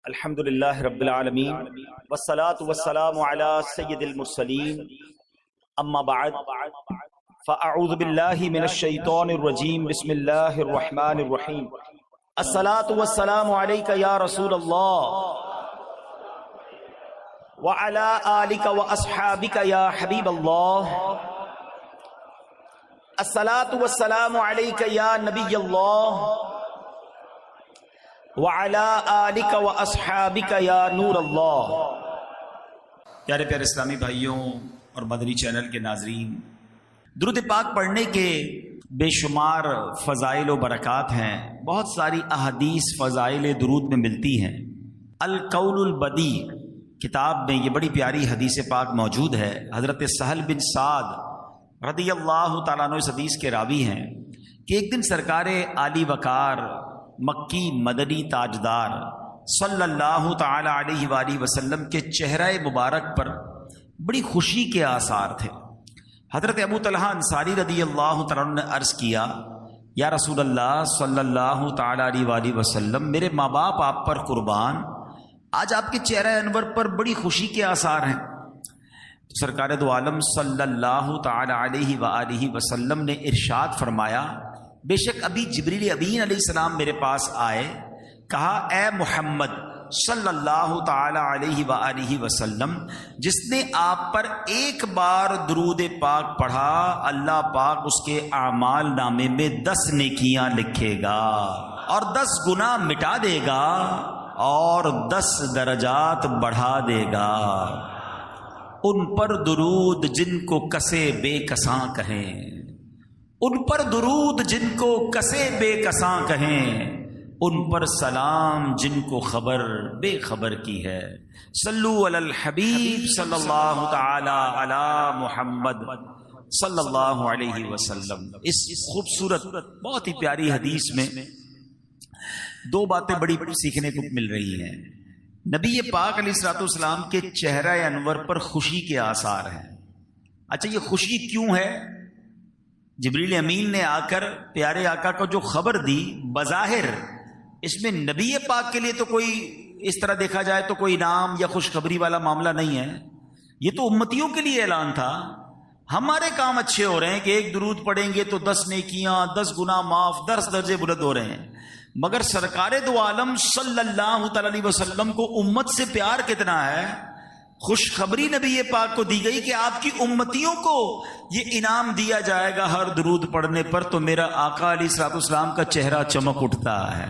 الحمدللہ رب العالمین والصلاة والسلام علی سید المرسلین اما بعد فاعوذ باللہ من الشیطان الرجیم بسم اللہ الرحمن الرحیم الصلاة والسلام علیک یا رسول اللہ وعلی آلک واصحابک یا حبیب اللہ الصلاة والسلام علیک یا نبی اللہ وَعَلَىٰ آلِكَ وَأَصْحَابِكَ يَا نور اللہ۔ پیارے پیارے اسلامی بھائیوں اور مدنی چینل کے ناظرین، درود پاک پڑھنے کے بے شمار فضائل و برکات ہیں۔ بہت ساری احادیث فضائل درود میں ملتی ہیں۔ القول البدیع کتاب میں یہ بڑی پیاری حدیث پاک موجود ہے۔ حضرت سہل بن سعد رضی اللہ تعالیٰ عنہ اس حدیث کے راوی ہیں کہ ایک دن سرکار عالی وقار مکی مدنی تاجدار صلی اللہ تعالی علیہ وآلہ وسلم کے چہرہ مبارک پر بڑی خوشی کے آثار تھے۔ حضرت ابو طلحہ انصاری رضی اللہ تعالیٰ عنہ نے عرض کیا، یا رسول اللہ صلی اللہ تعالی علیہ وآلہ وسلم، میرے ماں باپ آپ پر قربان، آج آپ کے چہرہ انور پر بڑی خوشی کے آثار ہیں۔ سرکار دو عالم صلی اللہ تعالی علیہ وآلہ وسلم نے ارشاد فرمایا، بے شک ابھی جبریل امین علیہ السلام میرے پاس آئے، کہا اے محمد صلی اللہ تعالی علیہ وآلہ وسلم، جس نے آپ پر ایک بار درود پاک پڑھا، اللہ پاک اس کے اعمال نامے میں 10 نیکیاں لکھے گا اور 10 گناہ مٹا دے گا اور 10 درجات بڑھا دے گا۔ ان پر درود جن کو کسے بے کساں کہیں، ان پر درود جن کو کسے بے کساں کہیں، ان پر سلام جن کو خبر بے خبر کی ہے۔ صلو علی الحبیب صلی اللہ تعالی علی محمد صلی اللہ علیہ وسلم۔ اس خوبصورت بہت ہی پیاری حدیث میں 2 باتیں بڑی سیکھنے کو مل رہی ہیں۔ نبی پاک علیہ الصلوۃ والسلام کے چہرہ انور پر خوشی کے آثار ہیں۔ اچھا، یہ خوشی کیوں ہے؟ جبریل امین نے آ کر پیارے آقا کو جو خبر دی، بظاہر اس میں نبی پاک کے لیے تو کوئی اس طرح دیکھا جائے تو کوئی انعام یا خوشخبری والا معاملہ نہیں ہے، یہ تو امتیوں کے لیے اعلان تھا۔ ہمارے کام اچھے ہو رہے ہیں کہ ایک درود پڑھیں گے تو 10 نیکیاں، 10 گناہ معاف، 10 درجے بلند ہو رہے ہیں، مگر سرکار دو عالم صلی اللہ تعالی علیہ وسلم کو امت سے پیار کتنا ہے۔ خوشخبری نبی پاک کو دی گئی کہ آپ کی امتیوں کو یہ انعام دیا جائے گا ہر درود پڑھنے پر، تو میرا آقا علیہ الصلوۃ والسلام کا چہرہ چمک اٹھتا ہے۔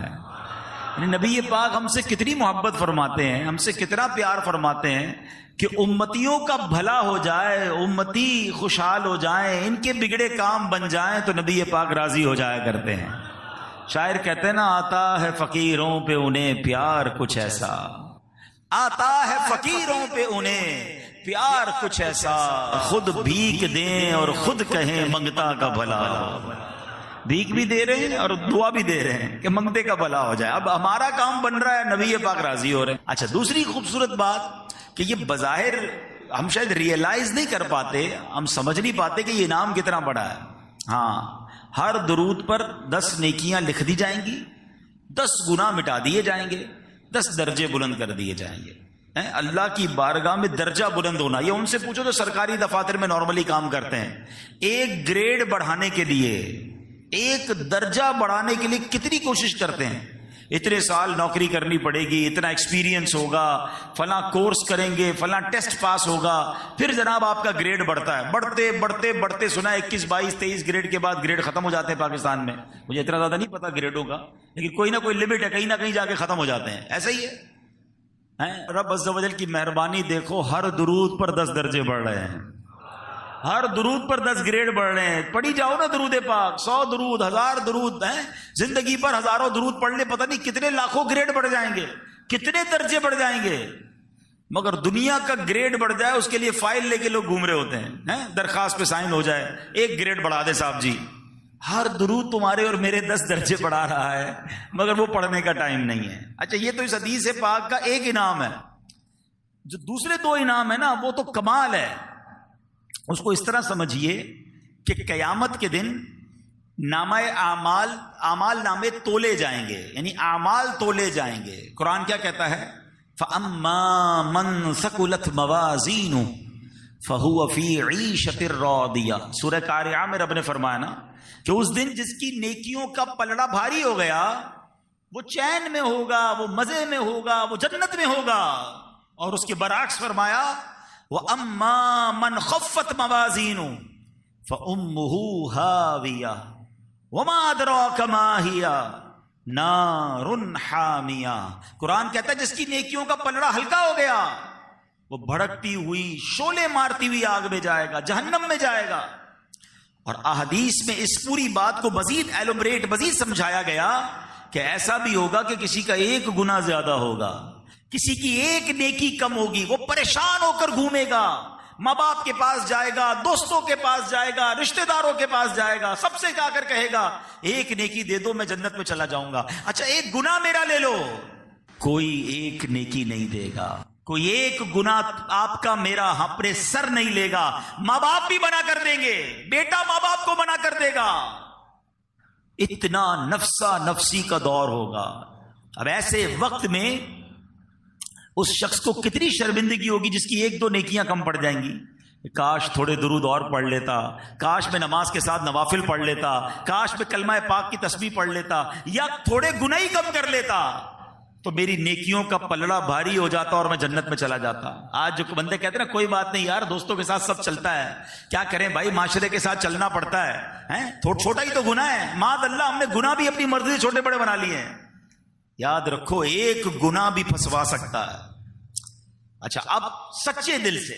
یعنی نبی پاک ہم سے کتنی محبت فرماتے ہیں، ہم سے کتنا پیار فرماتے ہیں کہ امتیوں کا بھلا ہو جائے، امتی خوشحال ہو جائیں، ان کے بگڑے کام بن جائیں تو نبی پاک راضی ہو جایا کرتے ہیں۔ شاعر کہتے ہیں نا، آتا ہے فقیروں پہ انہیں پیار کچھ ایسا، آتا ہے فقیروں پہ انہیں پیار کچھ ایسا، خود بھیک دیں اور خود کہیں منگتا کا بھلا۔ بھیک بھی دے رہے ہیں اور دعا بھی دے رہے ہیں کہ منگتے کا بھلا ہو جائے۔ اب ہمارا کام بن رہا ہے، نبی پاک راضی ہو رہے ہیں۔ اچھا، دوسری خوبصورت بات کہ یہ بظاہر ہم شاید ریئلائز نہیں کر پاتے، ہم سمجھ نہیں پاتے کہ یہ انعام کتنا بڑا ہے۔ ہاں، ہر درود پر 10 نیکیاں لکھ دی جائیں گی، 10 گناہ مٹا دیے جائیں گے، 10 درجے بلند کر دیے جائیں گے۔ اللہ کی بارگاہ میں درجہ بلند ہونا، یہ ان سے پوچھو تو سرکاری دفاتر میں نارملی کام کرتے ہیں، ایک گریڈ بڑھانے کے لیے، ایک درجہ بڑھانے کے لیے کتنی کوشش کرتے ہیں۔ اتنے سال نوکری کرنی پڑے گی، اتنا ایکسپیرینس ہوگا، فلاں کورس کریں گے، فلاں ٹیسٹ پاس ہوگا، پھر جناب آپ کا گریڈ بڑھتا ہے۔ بڑھتے بڑھتے بڑھتے سنا 21 22 23 گریڈ کے بعد گریڈ ختم ہو جاتے ہیں پاکستان میں۔ مجھے اتنا زیادہ نہیں پتا گریڈوں کا، لیکن کوئی نہ کوئی لمٹ ہے، کہیں نہ کہیں جا کے ختم ہو جاتے ہیں۔ ایسا ہی ہے، رب عز و جل کی مہربانی دیکھو، ہر درود پر 10 درجے بڑھ رہے ہیں، ہر درود پر 10 گریڈ بڑھ رہے ہیں۔ پڑھی جاؤ نا درود پاک، 100 درود، 1000 درود ہیں، زندگی پر ہزاروں درود پڑھ لے، پتہ نہیں کتنے لاکھوں گریڈ بڑھ جائیں گے، کتنے درجے بڑھ جائیں گے۔ مگر دنیا کا گریڈ بڑھ جائے اس کے لیے فائل لے کے لوگ گھوم رہے ہوتے ہیں، درخواست پہ سائن ہو جائے، ایک گریڈ بڑھا دے صاحب جی۔ ہر درود تمہارے اور میرے 10 درجے بڑھا رہا ہے، مگر وہ پڑھنے کا ٹائم نہیں ہے۔ اچھا، یہ تو اس حدیث پاک کا ایک انعام ہے۔ جو دوسرے 2 انعام ہے نا، وہ تو کمال ہے۔ اس کو اس طرح سمجھیے کہ قیامت کے دن نامہ اعمال نامے تولے جائیں گے، یعنی اعمال تولے جائیں گے۔ قرآن کیا کہتا ہے؟ فَأَمَّا مَنْ ثَقُلَتْ مَوَازِينُهُ فَهُوَ فِي عِيشَةٍ رَاضِيَةٍ. سورہ قاریہ میں رب نے فرمایا نا کہ اس دن جس کی نیکیوں کا پلڑا بھاری ہو گیا وہ چین میں ہوگا، وہ مزے میں ہوگا، وہ جنت میں ہوگا. اور اس کے برعکس فرمایا وَأَمَّا مَنْ خَفَّتْ مَوَازِينُهُ فَأُمُّهُ هَاوِيَةٌ وَمَا أَدْرَاكَ مَا هِيَ نَارٌ حَامِيَةٌ. قرآن کہتا ہے جس کی نیکیوں کا پلڑا ہلکا ہو گیا وہ بھڑکتی ہوئی شعلے مارتی ہوئی آگ میں جائے گا، جہنم میں جائے گا. اور احادیث میں اس پوری بات کو مزید ایلوبریٹ، مزید سمجھایا گیا کہ ایسا بھی ہوگا کہ کسی کا ایک گناہ زیادہ ہوگا، کسی کی ایک نیکی کم ہوگی، وہ پریشان ہو کر گھومے گا، ماں باپ کے پاس جائے گا، دوستوں کے پاس جائے گا، رشتہ داروں کے پاس جائے گا، سب سے جا کر کہے گا ایک نیکی دے دو میں جنت میں چلا جاؤں گا. اچھا ایک گناہ میرا لے لو، کوئی ایک نیکی نہیں دے گا، کوئی ایک گناہ آپ کا میرا اپنے سر نہیں لے گا. ماں باپ بھی منع کر دیں گے، بیٹا ماں باپ کو منع کر دے گا. اتنا نفسا نفسی کا دور ہوگا. اب ایسے وقت میں اس شخص کو کتنی شرمندگی ہوگی جس کی ایک دو نیکیاں کم پڑ جائیں گی. کاش تھوڑے درود اور پڑھ لیتا، کاش میں نماز کے ساتھ نوافل پڑھ لیتا، کاش میں کلمہ پاک کی تسبیح پڑھ لیتا، یا تھوڑے گناہ ہی کم کر لیتا تو میری نیکیوں کا پلڑا بھاری ہو جاتا اور میں جنت میں چلا جاتا. آج جو بندے کہتے ہیں نا کوئی بات نہیں یار، دوستوں کے ساتھ سب چلتا ہے، کیا کریں بھائی، معاشرے کے ساتھ چلنا پڑتا ہے، چھوٹا ہی تو گناہ ہے. معاذ اللہ ہم نے گناہ بھی اپنی مرضی سے چھوٹے بڑے بنا لیے ہیں. یاد رکھو ایک گناہ بھی پھنسوا سکتا ہے. اچھا اب سچے دل سے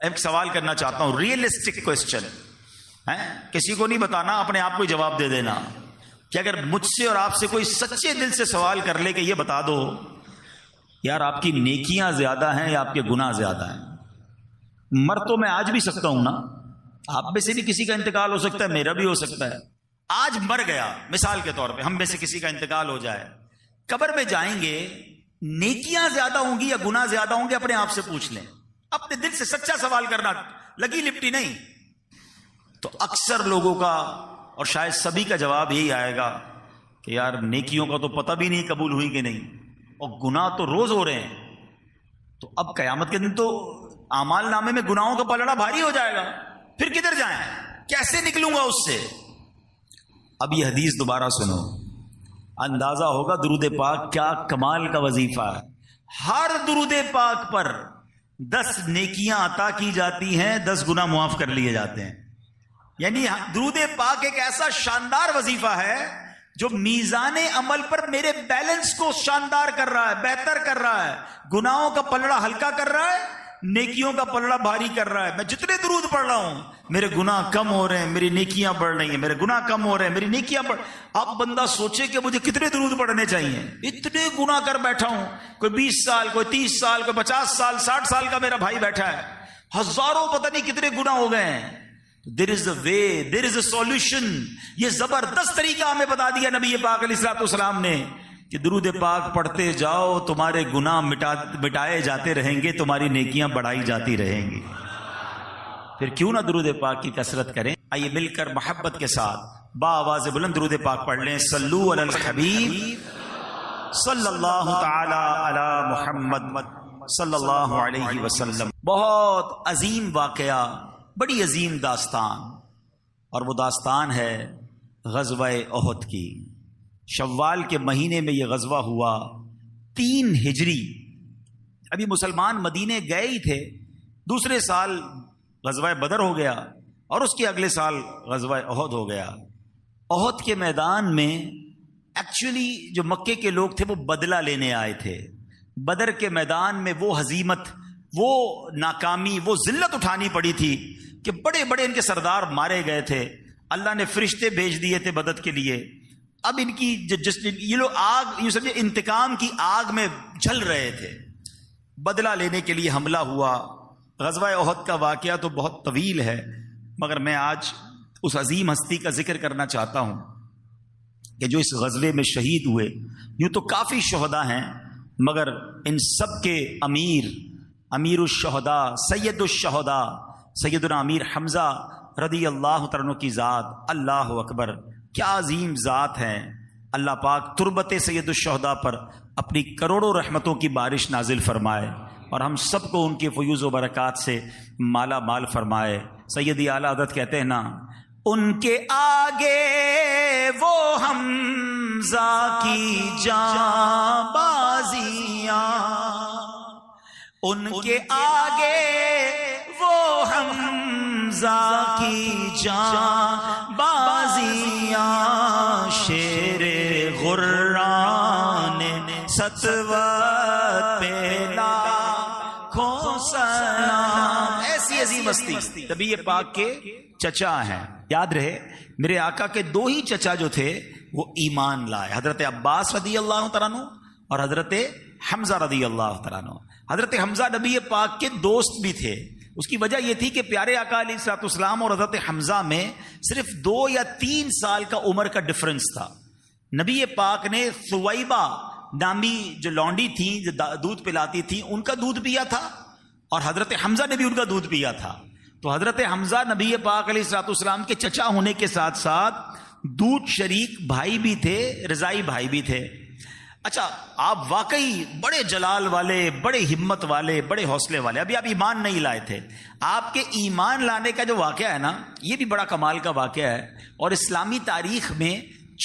ایک سوال کرنا چاہتا ہوں، ریئلسٹک کوسچن ہے، کسی کو نہیں بتانا، اپنے آپ کو جواب دے دینا کہ اگر مجھ سے اور آپ سے کوئی سچے دل سے سوال کر لے کہ یہ بتا دو یار آپ کی نیکیاں زیادہ ہیں یا آپ کے گناہ زیادہ ہیں. مر تو میں آج بھی سکتا ہوں نا، آپ میں سے بھی کسی کا انتقال ہو سکتا ہے، میرا بھی ہو سکتا ہے. آج مر گیا، مثال کے طور پہ ہم میں سے کسی کا انتقال ہو جائے، قبر میں جائیں گے، نیکیاں زیادہ ہوں گی یا گناہ زیادہ ہوں گے؟ اپنے آپ سے پوچھ لیں، اپنے دل سے سچا سوال کرنا، لگی لپٹی نہیں. تو اکثر لوگوں کا اور شاید سبھی کا جواب یہی آئے گا کہ یار نیکیوں کا تو پتہ بھی نہیں قبول ہوئی کہ نہیں، اور گناہ تو روز ہو رہے ہیں. تو اب قیامت کے دن تو اعمال نامے میں گناہوں کا پلڑا بھاری ہو جائے گا، پھر کدھر جائیں، کیسے نکلوں گا اس سے؟ اب یہ حدیث دوبارہ سنو، اندازہ ہوگا درود پاک کیا کمال کا وظیفہ ہے. ہر درود پاک پر 10 نیکیاں عطا کی جاتی ہیں، 10 گناہ معاف کر لیے جاتے ہیں. یعنی درود پاک ایک ایسا شاندار وظیفہ ہے جو میزان عمل پر میرے بیلنس کو شاندار کر رہا ہے، بہتر کر رہا ہے، گناہوں کا پلڑا ہلکا کر رہا ہے، نیکیوں کا پلڑا بھاری کر رہا ہے. میں جتنے درود پڑھ رہا ہوں میرے گناہ کم ہو رہے ہیں، میری نیکیاں بڑھ رہی ہیں، میرے گناہ کم ہو رہے ہیں، میری نیکیاں بڑھ. اب بندہ سوچے کہ مجھے کتنے درود پڑھنے چاہیے، اتنے گناہ کر بیٹھا ہوں، کوئی 20 سال، کوئی 30 سال، کوئی 50 سال، 60 سال کا میرا بھائی بیٹھا ہے، ہزاروں پتہ نہیں کتنے گناہ ہو گئے ہیں. There is a way, there is a solution. یہ زبردست طریقہ ہمیں بتا دیا نبی پاک علیہ الصلوۃ والسلام نے کہ درود پاک پڑھتے جاؤ، تمہارے گناہ مٹائے جاتے رہیں گے، تمہاری نیکیاں بڑھائی جاتی رہیں گی. پھر کیوں نہ درود پاک کی کثرت کریں. آئیے مل کر محبت کے ساتھ با آواز بلند درود پاک پڑھ لیں. صلو علی الحبیب صلی اللہ تعالی علی محمد صلی اللہ علیہ وسلم. بہت عظیم واقعہ، بڑی عظیم داستان، اور وہ داستان ہے غزوہ احد کی. شوال کے مہینے میں یہ غزوہ ہوا 3 ہجری. ابھی مسلمان مدینے گئے ہی تھے، دوسرے سال غزوہ بدر ہو گیا اور اس کے اگلے سال غزوہ احد ہو گیا. احد کے میدان میں ایکچولی جو مکے کے لوگ تھے وہ بدلہ لینے آئے تھے. بدر کے میدان میں وہ ہزیمت، وہ ناکامی، وہ ذلت اٹھانی پڑی تھی کہ بڑے بڑے ان کے سردار مارے گئے تھے. اللہ نے فرشتے بھیج دیے تھے مدد کے لیے. اب ان کی یہ لوگ آگ، یوں سمجھے انتقام کی آگ میں جل رہے تھے. بدلہ لینے کے لیے حملہ ہوا. غزوہ احد کا واقعہ تو بہت طویل ہے، مگر میں آج اس عظیم ہستی کا ذکر کرنا چاہتا ہوں کہ جو اس غزوے میں شہید ہوئے. یوں تو کافی شہداء ہیں، مگر ان سب کے امیر الشہداء، سید الشہداء سیدنا امیر حمزہ رضی اللہ تعالیٰ عنہ کی ذات، اللہ اکبر، کیا عظیم ذات ہے. اللہ پاک تربت سید الشہداء پر اپنی کروڑوں رحمتوں کی بارش نازل فرمائے اور ہم سب کو ان کے فیوز و برکات سے مالا مال فرمائے۔ سیدی اعلیٰ حضرت کہتے ہیں نا، ان کے آگے وہ حمزہ کی جاں بازیاں، ان کے آگے وہ حمزہ کی جاں بازیاں، شیر غران سطوت پہ لاکھوں سلام۔ ایسی عظیم ہستی نبی پاک کے چچا ہیں۔ یاد رہے میرے آقا کے دو ہی چچا جو تھے وہ ایمان لائے، حضرت عباس رضی اللہ تعالیٰ عنہ اور حضرت حمزہ رضی اللہ تعالیٰ عنہ۔ حضرت حمزہ نبی پاک کے دوست بھی تھے، اس کی وجہ یہ تھی کہ پیارے آقا علیہ الصلوۃ والسلام اور حضرت حمزہ میں صرف 2 یا 3 سال کا عمر کا ڈفرنس تھا۔ نبی پاک نے ثویبہ نامی جو لونڈی تھی جو دودھ پلاتی تھی ان کا دودھ پیا تھا، اور حضرت حمزہ نے بھی ان کا دودھ پیا تھا۔ تو حضرت حمزہ نبی پاک علیہ الصلوۃ والسلام کے چچا ہونے کے ساتھ ساتھ دودھ شریک بھائی بھی تھے، رضائی بھائی بھی تھے۔ اچھا، آپ واقعی بڑے جلال والے، بڑے ہمت والے، بڑے حوصلے والے۔ ابھی آپ ایمان نہیں لائے تھے، آپ کے ایمان لانے کا جو واقعہ ہے نا، یہ بھی بڑا کمال کا واقعہ ہے۔ اور اسلامی تاریخ میں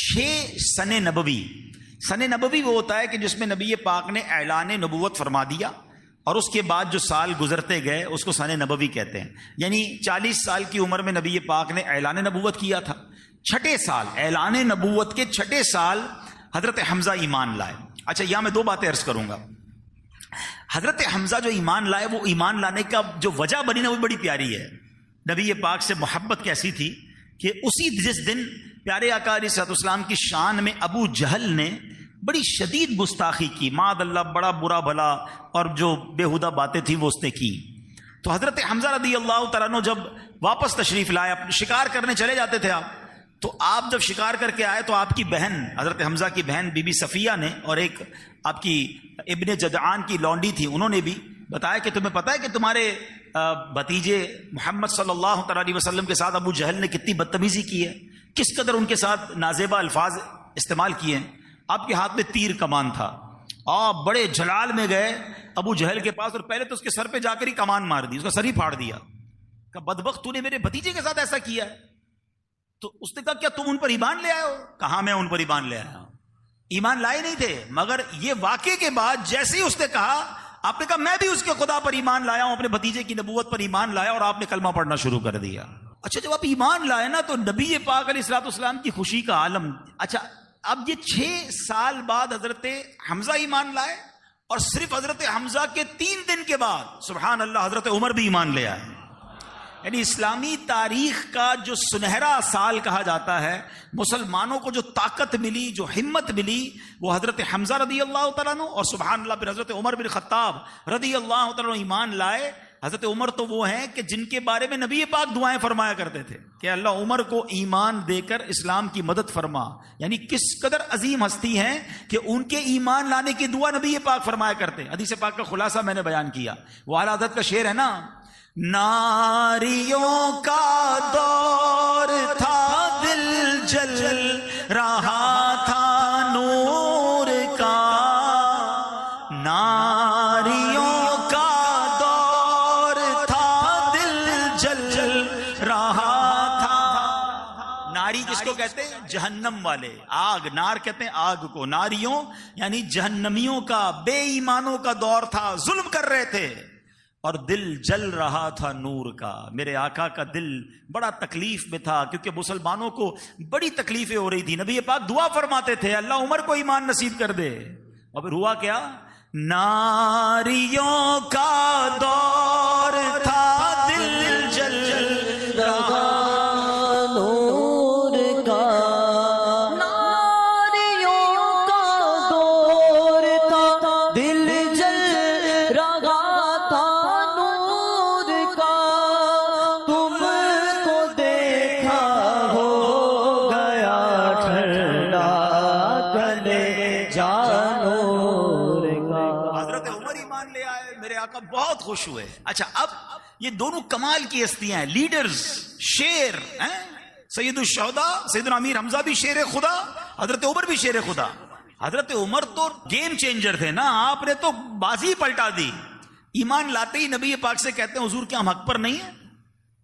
6 سن نبوی وہ ہوتا ہے کہ جس میں نبی پاک نے اعلان نبوت فرما دیا، اور اس کے بعد جو سال گزرتے گئے اس کو سن نبوی کہتے ہیں۔ یعنی 40 سال کی عمر میں نبی پاک نے اعلان نبوت کیا تھا، 6 سال اعلان نبوت کے 6 سال حضرت حمزہ ایمان لائے۔ اچھا، یہاں میں 2 باتیں عرض کروں گا۔ حضرت حمزہ جو ایمان لائے، وہ ایمان لانے کا جو وجہ بنی نا وہ بڑی پیاری ہے۔ نبی پاک سے محبت کیسی تھی کہ جس دن پیارے آقا علیہ الصلوۃ والسلام کی شان میں ابو جہل نے بڑی شدید گستاخی کی، معاذ اللہ، بڑا برا بھلا اور جو بےہودہ باتیں تھیں وہ اس نے کی۔ تو حضرت حمزہ رضی اللہ تعالیٰ عنہ جب واپس تشریف لائے، اپنے شکار کرنے چلے جاتے تھے آپ، تو آپ جب شکار کر کے آئے تو آپ کی بہن، حضرت حمزہ کی بہن بی بی صفیہ نے، اور ایک آپ کی ابن جدعان کی لونڈی تھی، انہوں نے بھی بتایا کہ تمہیں پتہ ہے کہ تمہارے بھتیجے محمد صلی اللہ تعالیٰ علیہ وسلم کے ساتھ ابو جہل نے کتنی بدتمیزی کی ہے، کس قدر ان کے ساتھ نازیبہ الفاظ استعمال کیے ہیں۔ آپ کے ہاتھ میں تیر کمان تھا، آپ بڑے جلال میں گئے ابو جہل کے پاس، اور پہلے تو اس کے سر پہ جا کر ہی کمان مار دی، اس کا سر ہی پھاڑ دیا۔ کہ بدبخت، تو نے میرے بھتیجے کے ساتھ ایسا کیا ہے؟ تو اس نے کہا کیا تم ان پر ایمان لے آئے ہو؟ کہاں میں ان پر ایمان لے آیا ہوں، ایمان لائے نہیں تھے، مگر یہ واقعے کے بعد جیسے ہی اس نے کہا، آپ نے کہا میں بھی اس کے خدا پر ایمان لایا ہوں، اپنے بھتیجے کی نبوت پر ایمان لایا، اور آپ نے کلمہ پڑھنا شروع کر دیا۔ اچھا، جب آپ ایمان لائے نا تو نبی پاک علیہ الصلوۃ والسلام کی خوشی کا عالم۔ اچھا، اب یہ 6 سال بعد حضرت حمزہ ایمان لائے، اور صرف حضرت حمزہ کے 3 دن کے بعد سبحان اللہ حضرت عمر بھی ایمان لے آئے۔ یعنی اسلامی تاریخ کا جو سنہرا سال کہا جاتا ہے، مسلمانوں کو جو طاقت ملی، جو ہمت ملی، وہ حضرت حمزہ رضی اللہ تعالیٰ عنہ اور سبحان اللہ پھر حضرت عمر بن خطاب رضی اللہ تعالیٰ عنہ ایمان لائے۔ حضرت عمر تو وہ ہیں کہ جن کے بارے میں نبی پاک دعائیں فرمایا کرتے تھے کہ اللہ عمر کو ایمان دے کر اسلام کی مدد فرما۔ یعنی کس قدر عظیم ہستی ہیں کہ ان کے ایمان لانے کی دعا نبی پاک فرمایا کرتے۔ حدیث پاک کا خلاصہ میں نے بیان کیا، وہ اعلیٰ حضرت کا شعر ہے نا، ناریوں کا دور تھا دل جل رہا تھا نور کا، ناریوں کا دور تھا دل جل رہا تھا۔ ناری کس کو کہتے ہیں؟ جہنم والے، آگ، نار کہتے ہیں آگ کو، ناریوں یعنی جہنمیوں کا، بے ایمانوں کا دور تھا، ظلم کر رہے تھے، اور دل جل رہا تھا نور کا۔ میرے آقا کا دل بڑا تکلیف میں تھا کیونکہ مسلمانوں کو بڑی تکلیفیں ہو رہی تھی۔ نبی پاک دعا فرماتے تھے اللہ عمر کو ایمان نصیب کر دے، اور پھر ہوا کیا؟ ناریوں کا دور تھا دل جل رہا نور کا، ناریوں کا دور تھا دل جل رہا تھا نور کا، تم کو دیکھا ہو گیا ٹھنڈا گلے جانور کا۔ حضرت عمر ایمان لے آئے، میرے آقا بہت خوش ہوئے۔ اچھا، اب یہ دونوں کمال کی ہستیاں ہیں، لیڈرز، شیر ہیں، سید الشہداء سیدنا امیر حمزہ بھی شیر خدا، حضرت عمر بھی شیر خدا۔ حضرت عمر تو گیم چینجر تھے نا، آپ نے تو بازی پلٹا دی. ایمان لاتے ہی نبی پاک سے کہتے ہیں حضور کیا ہم حق پر نہیں ہیں؟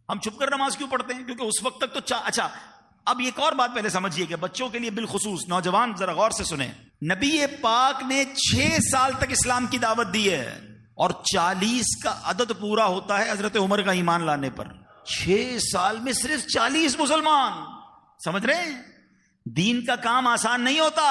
ہم چھپ کر نماز کیوں پڑھتے ہیں؟ کیونکہ اس وقت تک تو اچھا اب ایک اور بات پہلے سمجھیے کہ بچوں کے لیے بالخصوص، نوجوان ذرا غور سے سنیں. نبی پاک نے 6 سال تک اسلام کی دعوت دی ہے اور 40 کا عدد پورا ہوتا ہے حضرت عمر کا ایمان لانے پر. 6 سال میں صرف 40 مسلمان. سمجھ رہے ہیں؟ دین کا کام آسان نہیں ہوتا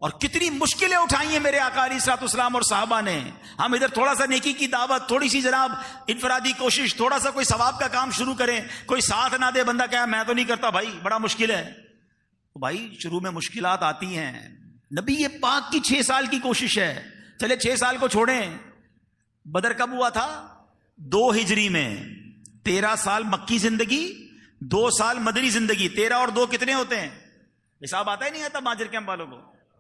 اور کتنی مشکلیں اٹھائی ہیں میرے آقا علیہ الصلوۃ والسلام اور صحابہ نے. ہم ادھر تھوڑا سا نیکی کی دعوت، تھوڑی سی جناب انفرادی کوشش، تھوڑا سا کوئی ثواب کا کام شروع کریں، کوئی ساتھ نہ دے، بندہ کہا میں تو نہیں کرتا بھائی، بڑا مشکل ہے. تو بھائی شروع میں مشکلات آتی ہیں. نبی پاک کی 6 سال کی کوشش ہے. چلے 6 سال کو چھوڑیں. بدر کب ہوا تھا؟ 2 ہجری میں. 13 سال مکی زندگی، 2 سال مدنی زندگی. 13 اور 2 کتنے ہوتے ہیں؟ حساب آتا ہی نہیں آتا ماجر کیمپ والوں کو.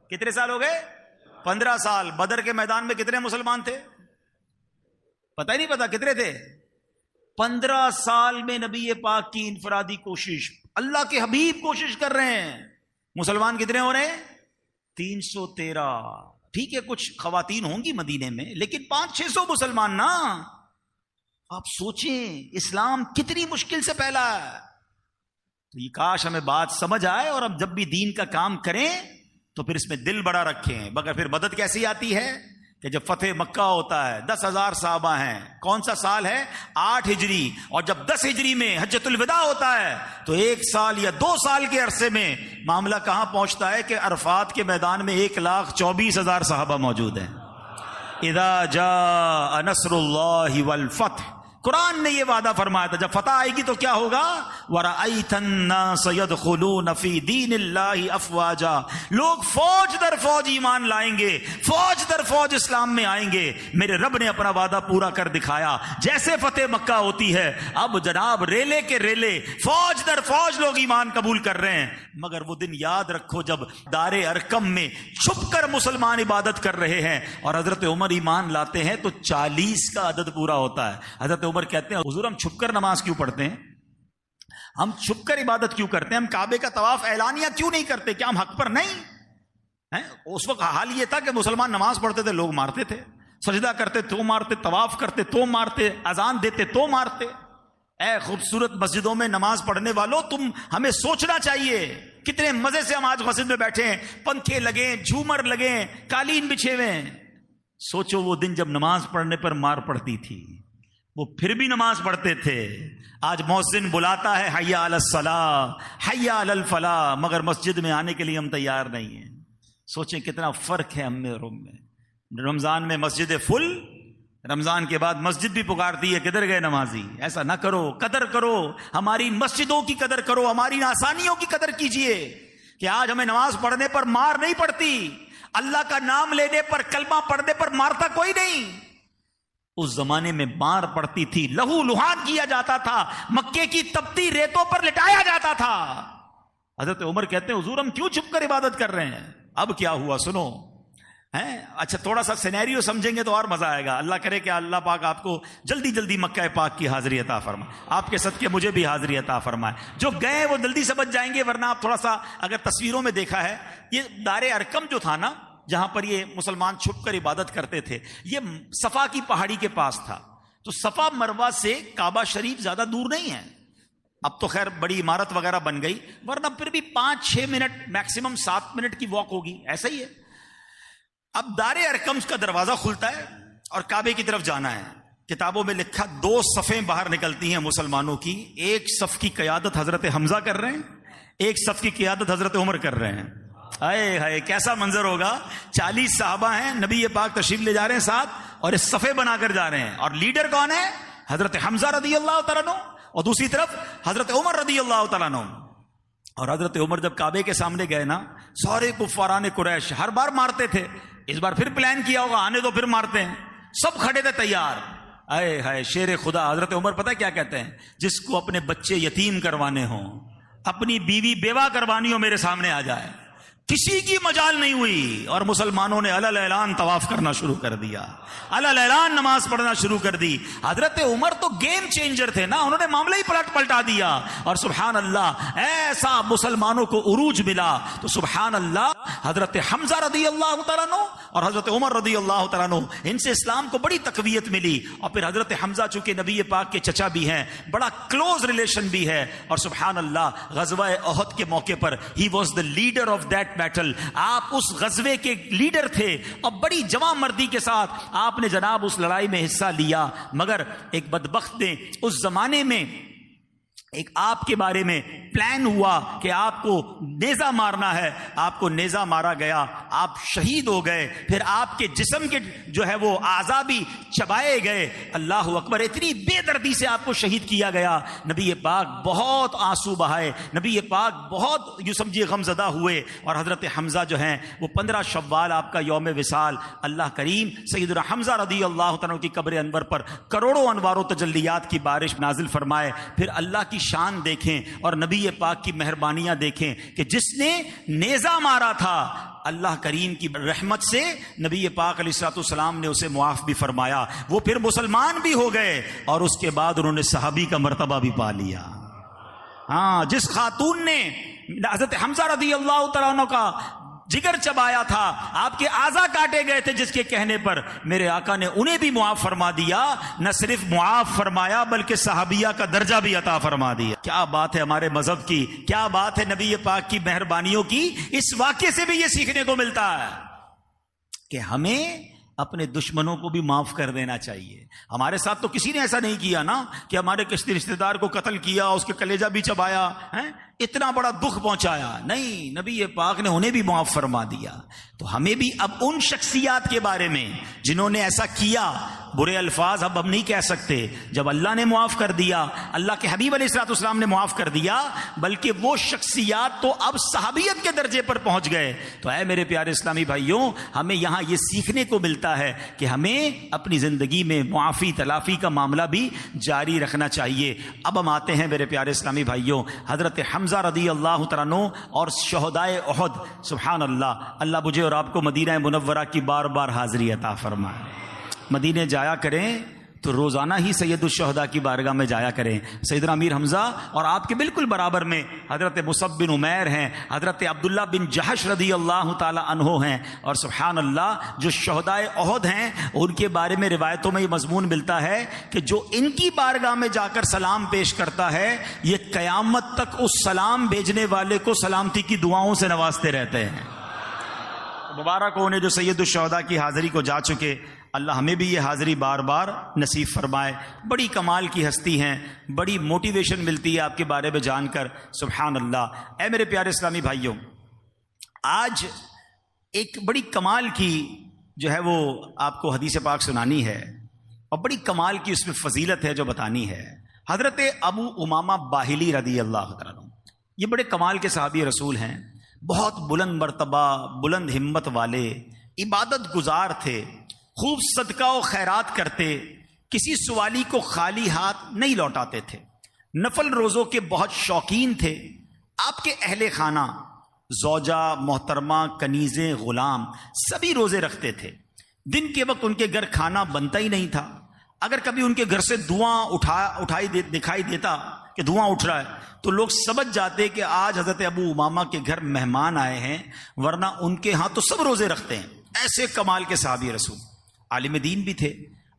کتنے سال ہو گئے؟ 15 سال. بدر کے میدان میں کتنے مسلمان تھے؟ پتہ ہی نہیں پتا کتنے تھے. 15 سال میں نبی پاک کی انفرادی کوشش، اللہ کے حبیب کوشش کر رہے ہیں. مسلمان کتنے ہو رہے ہیں؟ 313. ٹھیک ہے کچھ خواتین ہوں گی مدینے میں، لیکن 500-600 مسلمان نا. آپ سوچیں اسلام کتنی مشکل سے پھیلا ہے. تو یہ کاش ہمیں بات سمجھ آئے اور ہم جب بھی دین کا کام کریں تو پھر اس میں دل بڑا رکھیں. مگر پھر مدد کیسی آتی ہے کہ جب فتح مکہ ہوتا ہے، 10,000 صحابہ ہیں. کون سا سال ہے؟ 8 ہجری. اور جب 10 ہجری میں حجۃ الوداع ہوتا ہے تو 1 سال یا 2 سال کے عرصے میں معاملہ کہاں پہنچتا ہے کہ عرفات کے میدان میں 1,24,000 صحابہ موجود ہیں. اذا جاء نصر اللہ والفتح، قرآن نے یہ وعدہ فرمایا تھا جب فتح آئے گی تو کیا ہوگا؟ وَرَأَيْتَ النَّاسَ يَدْخُلُونَ فِي دِينِ اللَّهِ أَفْوَاجًا، لوگ فوج در فوج ایمان لائیں گے، فوج در فوج اسلام میں آئیں گے. میرے رب نے اپنا وعدہ پورا کر دکھایا. جیسے فتح مکہ ہوتی ہے اب جناب ریلے کے ریلے، فوج در فوج لوگ ایمان قبول کر رہے ہیں. مگر وہ دن یاد رکھو جب دار ارقم میں چھپ کر مسلمان عبادت کر رہے ہیں اور حضرت عمر ایمان لاتے ہیں تو 40 کا عدد پورا ہوتا ہے. حضرت عمر کہتے ہیں حضور ہم چھپ کر نماز کیوں پڑھتے ہیں؟ ہم چھپ کر عبادت کیوں کرتے ہیں؟ ہم کعبے کا طواف اعلانیہ کیوں نہیں کرتے؟ کیا ہم حق پر نہیں ہیں؟ اس وقت حال یہ تھا کہ مسلمان نماز پڑھتے تھے لوگ مارتے تھے، سجدہ کرتے تو مارتے، طواف کرتے تو مارتے، اذان دیتے تو مارتے. اے خوبصورت مسجدوں میں نماز پڑھنے والوں، تم ہمیں سوچنا چاہیے کتنے مزے سے ہم آج مسجد میں بیٹھے ہیں، پنکھے لگے، جھومر لگے، قالین بچھے ہوئے ہیں. سوچو وہ دن جب نماز پڑھنے پر مار پڑتی تھی، وہ پھر بھی نماز پڑھتے تھے. آج مؤذن بلاتا ہے حی علی الصلاۃ، حی علی الفلاح، مگر مسجد میں آنے کے لیے ہم تیار نہیں ہیں. سوچیں کتنا فرق ہے ہم میں اور ان میں. رمضان میں مسجد فل، رمضان کے بعد مسجد بھی پکارتی ہے کدھر گئے نمازی. ایسا نہ کرو، قدر کرو، ہماری مسجدوں کی قدر کرو، ہماری آسانیوں کی قدر کیجئے کہ آج ہمیں نماز پڑھنے پر مار نہیں پڑتی، اللہ کا نام لینے پر، کلمہ پڑھنے پر مارتا کوئی نہیں. اس زمانے میں مار پڑتی تھی، لہو لہان کیا جاتا تھا، مکے کی تپتی ریتوں پر لٹایا جاتا تھا. حضرت عمر کہتے ہیں حضور ہم کیوں چھپ کر عبادت کر رہے ہیں؟ اب کیا ہوا سنو. اچھا تھوڑا سا سینیریو سمجھیں گے تو اور مزہ آئے گا. اللہ کرے کہ اللہ پاک آپ کو جلدی جلدی مکہ پاک کی حاضری عطا فرمائے، آپ کے صدقے مجھے بھی حاضری عطا فرمائے. جو گئے وہ جلدی سمجھ جائیں گے، ورنہ آپ تھوڑا سا اگر تصویروں میں دیکھا ہے، یہ دار ارقم جو تھا نا جہاں پر یہ مسلمان چھپ کر عبادت کرتے تھے، یہ صفا کی پہاڑی کے پاس تھا. تو صفا مروہ سے کعبہ شریف زیادہ دور نہیں ہے. اب تو خیر بڑی عمارت وغیرہ بن گئی، ورنہ پھر بھی 5-6 منٹ میکسیمم 7 منٹ کی واک ہوگی، ایسا ہی ہے. اب دار ارقم کا دروازہ کھلتا ہے اور کعبے کی طرف جانا ہے. کتابوں میں لکھا 2 صفیں باہر نکلتی ہیں مسلمانوں کی. ایک صف کی قیادت حضرت حمزہ کر رہے ہیں، ایک صف کی قیادت حضرت عمر کر رہے ہیں. ہائے ہائے کیسا منظر ہوگا. 40 صحابہ ہیں، نبی پاک تشریف لے جا رہے ہیں ساتھ اور اس صفے بنا کر جا رہے ہیں. اور لیڈر کون ہے؟ حضرت حمزہ رضی اللہ تعالیٰ عنہ، اور دوسری طرف حضرت عمر رضی اللہ تعالیٰ عنہ. اور حضرت عمر جب کعبے کے سامنے گئے نا، سارے کفاران قریش ہر بار مارتے تھے، اس بار پھر پلان کیا ہوگا آنے تو پھر مارتے ہیں، سب کھڑے تھے تیار. اے ہائے شیر خدا. حضرت عمر پتہ کیا کہتے ہیں؟ جس کو اپنے بچے یتیم کروانے ہوں، اپنی بیوی بیوہ کروانی ہو، میرے سامنے آ جائے. کسی کی مجال نہیں ہوئی اور مسلمانوں نے علل اعلان طواف کرنا شروع کر دیا، علل اعلان نماز پڑھنا شروع کر دی۔ حضرت عمر تو گیم چینجر تھے نا، انہوں نے معاملہ ہی پلٹا دیا، اور سبحان اللہ ایسا مسلمانوں کو عروج ملا۔ تو سبحان اللہ، حضرت حمزہ رضی اللہ تعالیٰ عنہ اور حضرت عمر رضی اللہ تعالیٰ عنہ، ان سے اسلام کو بڑی تقویت ملی۔ اور پھر حضرت حمزہ چونکہ نبی پاک کے چچا بھی ہیں، بڑا کلوز ریلیشن بھی ہے، اور سبحان اللہ غزوہ احد کے موقع پر ہی was the leader of that battle, آپ اس غزوے کے لیڈر تھے، اور بڑی جواں مردی کے ساتھ آپ نے جناب اس لڑائی میں حصہ لیا۔ مگر ایک بدبخت نے اس زمانے میں ایک آپ کے بارے میں پلان ہوا کہ آپ کو نیزہ مارنا ہے، آپ کو نیزہ مارا گیا، آپ شہید ہو گئے، پھر آپ کے جسم کے جو ہے وہ اعضاء بھی چبائے گئے۔ اللہ اکبر، اتنی بے دردی سے آپ کو شہید کیا گیا۔ نبی پاک بہت آنسو بہائے، نبی پاک بہت یوں سمجھیے غم زدہ ہوئے، اور حضرت حمزہ جو ہیں وہ 15 شوال آپ کا یوم وصال، اللہ کریم سیدنا حمزہ رضی اللہ تعالیٰ کی قبر انور پر کروڑوں انوار و تجلیات کی بارش نازل فرمائے۔ پھر اللہ کی شان دیکھیں اور نبی پاک کی مہربانیاں دیکھیں کہ جس نے نیزہ مارا تھا، اللہ کریم کی رحمت سے نبی پاک علیہ الصلوۃ والسلام نے اسے معاف بھی فرمایا، وہ پھر مسلمان بھی ہو گئے، اور اس کے بعد انہوں نے صحابی کا مرتبہ بھی پا لیا۔ ہاں، جس خاتون نے حضرت حمزہ رضی اللہ تعالیٰ عنہ کا جگر چبایا تھا، آپ کے اعضاء کاٹے گئے تھے، جس کے کہنے پر میرے آقا نے انہیں بھی معاف فرما دیا، نہ صرف معاف فرمایا بلکہ صحابیہ کا درجہ بھی عطا فرما دیا۔ کیا بات ہے ہمارے مذہب کی، کیا بات ہے نبی پاک کی مہربانیوں کی۔ اس واقعے سے بھی یہ سیکھنے کو ملتا ہے کہ ہمیں اپنے دشمنوں کو بھی معاف کر دینا چاہیے۔ ہمارے ساتھ تو کسی نے ایسا نہیں کیا نا کہ ہمارے کسی رشتہ دار کو قتل کیا، اس کے کلیجہ بھی چبایا، اتنا بڑا دکھ پہنچایا، نہیں، نبی پاک نے انہیں بھی معاف فرما دیا۔ تو ہمیں بھی اب ان شخصیات کے بارے میں جنہوں نے ایسا کیا، برے الفاظ اب ہم نہیں کہہ سکتے۔ جب اللہ نے معاف کر دیا، اللہ کے حبیب علیہ الصلوۃ والسلام نے معاف کر دیا، بلکہ وہ شخصیات تو اب صحابیت کے درجے پر پہنچ گئے۔ تو اے میرے پیارے اسلامی بھائیوں، ہمیں یہاں یہ سیکھنے کو ملتا ہے کہ ہمیں اپنی زندگی میں معافی تلافی کا معاملہ بھی جاری رکھنا چاہیے۔ اب ہم آتے ہیں میرے پیارے اسلامی بھائیوں حضرت حمزہ رضی اللہ تعالیٰ عنہ اور شہدائے احد۔ سبحان اللہ، اللہ مجھے اور آپ کو مدینہ منورہ کی بار بار حاضری عطا فرمائے۔ مدینے جایا کریں تو روزانہ ہی سید الشہداء کی بارگاہ میں جایا کریں۔ سیدنا امیر حمزہ اور آپ کے بالکل برابر میں حضرت مصعب بن عمیر ہیں، حضرت عبداللہ بن جحش رضی اللہ تعالی عنہ ہیں، اور سبحان اللہ جو شہدائے احد ہیں ان کے بارے میں روایتوں میں یہ مضمون ملتا ہے کہ جو ان کی بارگاہ میں جا کر سلام پیش کرتا ہے، یہ قیامت تک اس سلام بھیجنے والے کو سلامتی کی دعاؤں سے نوازتے رہتے ہیں۔ مبارک ہو انہیں جو سید الشہداء کی حاضری کو جا چکے، اللہ ہمیں بھی یہ حاضری بار بار نصیب فرمائے۔ بڑی کمال کی ہستی ہیں، بڑی موٹیویشن ملتی ہے آپ کے بارے میں جان کر، سبحان اللہ۔ اے میرے پیارے اسلامی بھائیوں، آج ایک بڑی کمال کی جو ہے وہ آپ کو حدیث پاک سنانی ہے، اور بڑی کمال کی اس میں فضیلت ہے جو بتانی ہے۔ حضرت ابو امامہ باہلی رضی اللہ عنہ، یہ بڑے کمال کے صحابی رسول ہیں، بہت بلند مرتبہ، بلند ہمت والے، عبادت گزار تھے، خوب صدقہ و خیرات کرتے، کسی سوالی کو خالی ہاتھ نہیں لوٹاتے تھے، نفل روزوں کے بہت شوقین تھے۔ آپ کے اہل خانہ، زوجہ، محترمہ، کنیزیں، غلام سبھی روزے رکھتے تھے۔ دن کے وقت ان کے گھر کھانا بنتا ہی نہیں تھا، اگر کبھی ان کے گھر سے دھواں دکھائی دیتا کہ دھواں اٹھ رہا ہے تو لوگ سمجھ جاتے کہ آج حضرت ابو امامہ کے گھر مہمان آئے ہیں، ورنہ ان کے ہاں تو سب روزے رکھتے ہیں۔ ایسے کمال کے صحابی رسول، عالم دین بھی تھے۔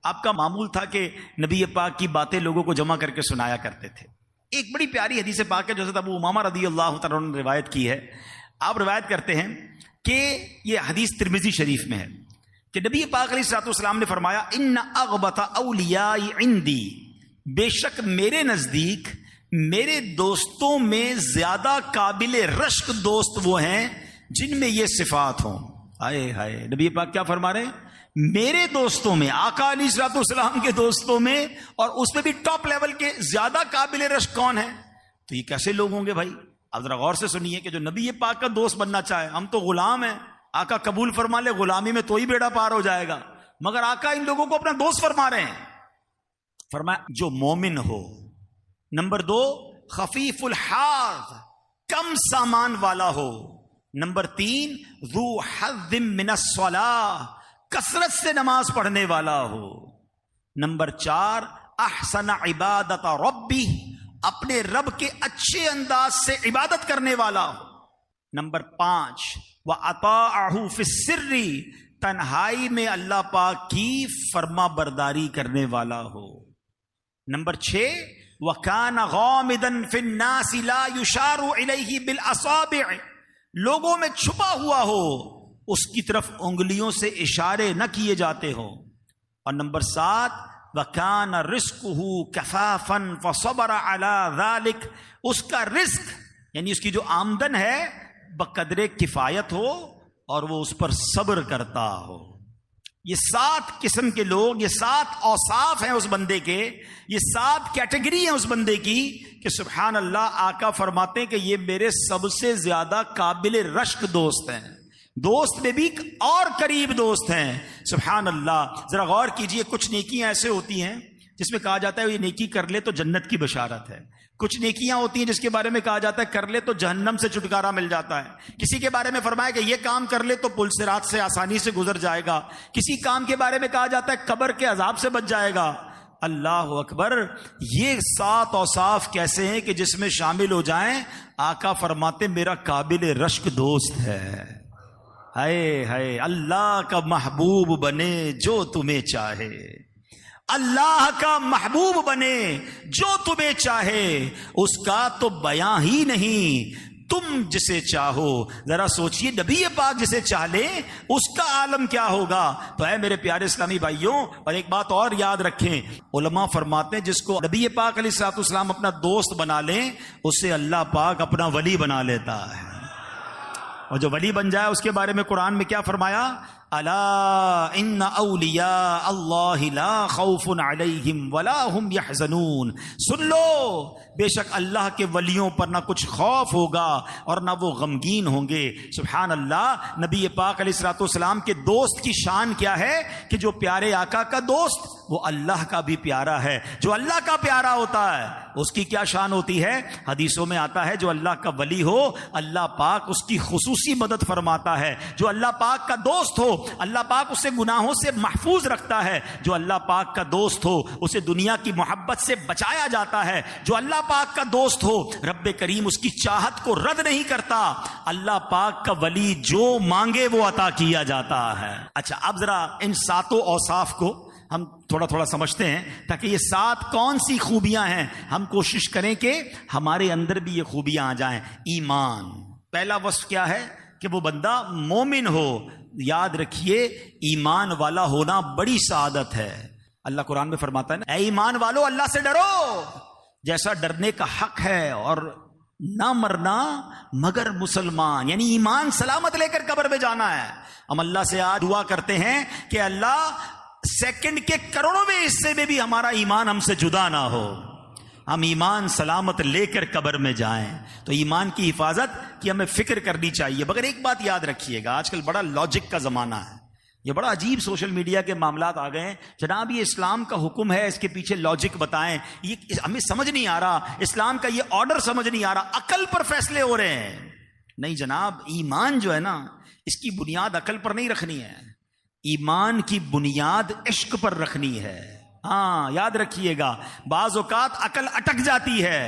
آپ کا معمول تھا کہ نبی پاک کی باتیں لوگوں کو جمع کر کے سنایا کرتے تھے۔ ایک بڑی پیاری حدیث پاک ہے جو حضرت ابو امامہ رضی اللہ تعالیٰ عنہ نے روایت کی ہے۔ آپ روایت کرتے ہیں کہ یہ حدیث ترمذی شریف میں ہے کہ نبی پاک علیہ الصلوۃ والسلام نے فرمایا، ان اغبط اولیاء عندی، بے شک میرے نزدیک میرے دوستوں میں زیادہ قابل رشک دوست وہ ہیں جن میں یہ صفات ہوں۔ ہائے ہائے، نبی پاک کیا فرما رہے ہیں؟ میرے دوستوں میں، آقا علیہ الصلوۃ والسلام کے دوستوں میں، اور اس میں بھی ٹاپ لیول کے زیادہ قابل رشک کون ہے؟ تو یہ کیسے لوگ ہوں گے بھائی؟ آپ ذرا غور سے سنیے کہ جو نبی پاک کا دوست بننا چاہے، ہم تو غلام ہیں، آقا قبول فرما لے، غلامی میں تو ہی بیڑا پار ہو جائے گا، مگر آقا ان لوگوں کو اپنا دوست فرما رہے ہیں۔ فرمایا جو مومن ہو، نمبر 2 خفیف الحاظ، کم سامان والا ہو، نمبر 3 ذو حظ من الصلاۃ، کثرت سے نماز پڑھنے والا ہو۔ نمبر 4 احسن عبادت ربی، اپنے رب کے اچھے انداز سے عبادت کرنے والا ہو۔ نمبر 5 وَأَطَاعَهُ فِي السِّرِّ، تنہائی میں اللہ پاک کی فرما برداری کرنے والا ہو۔ نمبر 6 وَكَانَ غَامِضًا فِي النَّاسِ لَا يُشَارُ إِلَيْهِ بِالْأَصَابِعِ، لوگوں میں چھپا ہوا ہو، اس کی طرف انگلیوں سے اشارے نہ کیے جاتے ہوں۔ اور نمبر 7 وَكَانَ رِزْقُهُ كَفَافًا فَصَبَرَ عَلَى ذَلِكَ، اس کا رزق یعنی اس کی جو آمدن ہے بقدر کفایت ہو اور وہ اس پر صبر کرتا ہو۔ یہ 7 قسم کے لوگ، یہ 7 اوصاف ہیں اس بندے کے، یہ 7 کیٹیگری ہیں اس بندے کی کہ سبحان اللہ، آقا فرماتے ہیں کہ یہ میرے سب سے زیادہ قابل رشک دوست ہیں، دوست میں بھی اور قریب دوست ہیں۔ سبحان اللہ، ذرا غور کیجئے، کچھ نیکیاں ایسے ہوتی ہیں جس میں کہا جاتا ہے یہ نیکی کر لے تو جنت کی بشارت ہے، کچھ نیکیاں ہوتی ہیں جس کے بارے میں کہا جاتا ہے کر لے تو جہنم سے چھٹکارا مل جاتا ہے، کسی کے بارے میں فرمایا کہ یہ کام کر لے تو پل صراط سے آسانی سے گزر جائے گا، کسی کام کے بارے میں کہا جاتا ہے قبر کے عذاب سے بچ جائے گا۔ اللہ اکبر، یہ 7 اوصاف کیسے ہیں کہ جس میں شامل ہو جائیں، آقا فرماتے میرا قابل رشک دوست ہے۔ ہائے ہائے، اللہ کا محبوب بنے جو تمہیں چاہے، اللہ کا محبوب بنے جو تمہیں چاہے، اس کا تو بیاں ہی نہیں، تم جسے چاہو۔ ذرا سوچئے، نبی پاک جسے چاہ لے اس کا عالم کیا ہوگا۔ تو اے میرے پیارے اسلامی بھائیوں، اور ایک بات اور یاد رکھیں، علماء فرماتے ہیں جس کو نبی پاک علیہ الصلوۃ والسلام اپنا دوست بنا لیں، اسے اللہ پاک اپنا ولی بنا لیتا ہے۔ اور جو ولی بن جائے اس کے بارے میں قرآن میں کیا فرمایا؟ الا ان اولیاء اللہ لا خوف علیہم ولا هم يحزنون، سن لو بے شک اللہ کے ولیوں پر نہ کچھ خوف ہوگا اور نہ وہ غمگین ہوں گے۔ سبحان اللہ، نبی پاک علیہ الصلوۃ والسلام کے دوست کی شان کیا ہے کہ جو پیارے آقا کا دوست وہ اللہ کا بھی پیارا ہے، جو اللہ کا پیارا ہوتا ہے اس کی کیا شان ہوتی ہے؟ حدیثوں میں آتا ہے جو اللہ کا ولی ہو اللہ پاک اس کی خصوصی مدد فرماتا ہے، جو اللہ پاک کا دوست ہو اللہ پاک اسے گناہوں سے محفوظ رکھتا ہے، جو اللہ پاک کا دوست ہو اسے دنیا کی محبت سے بچایا جاتا ہے، جو اللہ پاک کا دوست ہو رب کریم اس کی چاہت کو رد نہیں کرتا، اللہ پاک کا ولی جو مانگے وہ عطا کیا جاتا ہے۔ اچھا، اب ذرا ان 7 اوصاف کو ہم تھوڑا تھوڑا سمجھتے ہیں تاکہ یہ 7 کون سی خوبیاں ہیں، ہم کوشش کریں کہ ہمارے اندر بھی یہ خوبیاں آ جائیں۔ ایمان، پہلا وصف کیا ہے کہ وہ بندہ مومن ہو۔ یاد رکھیے، ایمان والا ہونا بڑی سعادت ہے۔ اللہ قرآن میں فرماتا ہے اے ایمان والو اللہ سے ڈرو جیسا ڈرنے کا حق ہے، اور نہ مرنا مگر مسلمان، یعنی ایمان سلامت لے کر قبر میں جانا ہے۔ ہم اللہ سے آج دعا کرتے ہیں کہ اللہ سیکنڈ کے کروڑویں حصے میں بھی ہمارا ایمان ہم سے جدا نہ ہو، ہم ایمان سلامت لے کر قبر میں جائیں۔ تو ایمان کی حفاظت کی ہمیں فکر کرنی چاہیے۔ مگر ایک بات یاد رکھیے گا، آج کل بڑا لاجک کا زمانہ ہے، یہ بڑا عجیب سوشل میڈیا کے معاملات آ گئے ہیں۔ جناب یہ اسلام کا حکم ہے، اس کے پیچھے لاجک بتائیں، یہ ہمیں سمجھ نہیں آ رہا، اسلام کا یہ آرڈر سمجھ نہیں آ رہا، عقل پر فیصلے ہو رہے ہیں۔ نہیں جناب، ایمان جو ہے نا اس کی بنیاد عقل پر نہیں رکھنی ہے، ایمان کی بنیاد عشق پر رکھنی ہے۔ ہاں یاد رکھیے گا، بعض اوقات عقل اٹک جاتی ہے،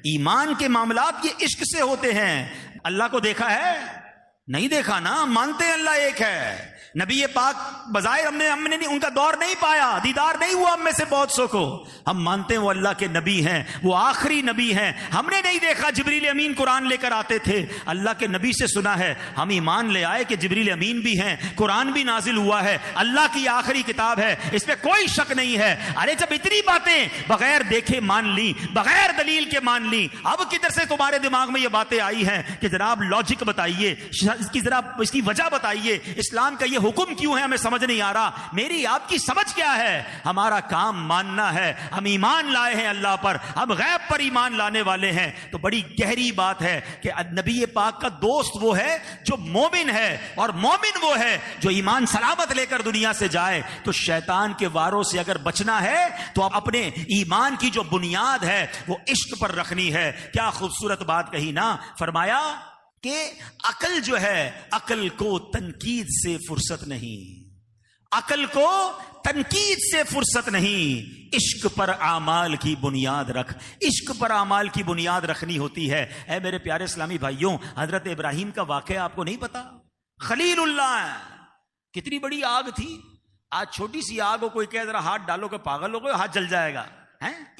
ایمان کے معاملات یہ عشق سے ہوتے ہیں۔ اللہ کو دیکھا ہے؟ نہیں دیکھا نا، مانتے ہیں اللہ ایک ہے۔ نبی پاک بظاہر ہم نے ان کا دور نہیں پایا، دیدار نہیں ہوا ہم میں سے بہت سو کو، ہم مانتے ہیں وہ اللہ کے نبی ہیں، وہ آخری نبی ہیں۔ ہم نے نہیں دیکھا جبریل امین قرآن لے کر آتے تھے، اللہ کے نبی سے سنا ہے، ہم ایمان لے آئے کہ جبریل امین بھی ہیں، قرآن بھی نازل ہوا ہے، اللہ کی آخری کتاب ہے، اس پہ کوئی شک نہیں ہے۔ ارے جب اتنی باتیں بغیر دیکھے مان لی، بغیر دلیل کے مان لی، اب کدھر سے تمہارے دماغ میں یہ باتیں آئی ہیں کہ جناب لاجک بتائیے، اس کی وجہ بتائیے، اسلام کا یہ حکم کیوں ہے ہمیں سمجھ نہیں آ رہا۔ میری آپ کی سمجھ کیا ہے؟ ہمارا کام ماننا ہے، ہم ایمان لائے ہیں اللہ پر، ہم غیب پر ایمان لانے والے ہیں۔ تو بڑی گہری بات ہے کہ نبی پاک کا دوست وہ ہے جو مومن ہے، اور مومن وہ ہے جو ایمان سلامت لے کر دنیا سے جائے۔ تو شیطان کے واروں سے اگر بچنا ہے تو اپنے ایمان کی جو بنیاد ہے وہ عشق پر رکھنی ہے۔ کیا خوبصورت بات کہی نا، فرمایا کہ عقل جو ہے، عقل کو تنقید سے فرصت نہیں، عقل کو تنقید سے فرصت نہیں، عشق پر اعمال کی بنیاد رکھ، عشق پر اعمال کی بنیاد رکھنی ہوتی ہے۔ اے میرے پیارے اسلامی بھائیوں، حضرت ابراہیم کا واقعہ آپ کو نہیں پتا؟ خلیل اللہ، کتنی بڑی آگ تھی۔ آج چھوٹی سی آگ ہو، کوئی کہہ ذرا ہاتھ ڈالو کہ پاگل ہو گئے، ہاتھ جل جائے گا،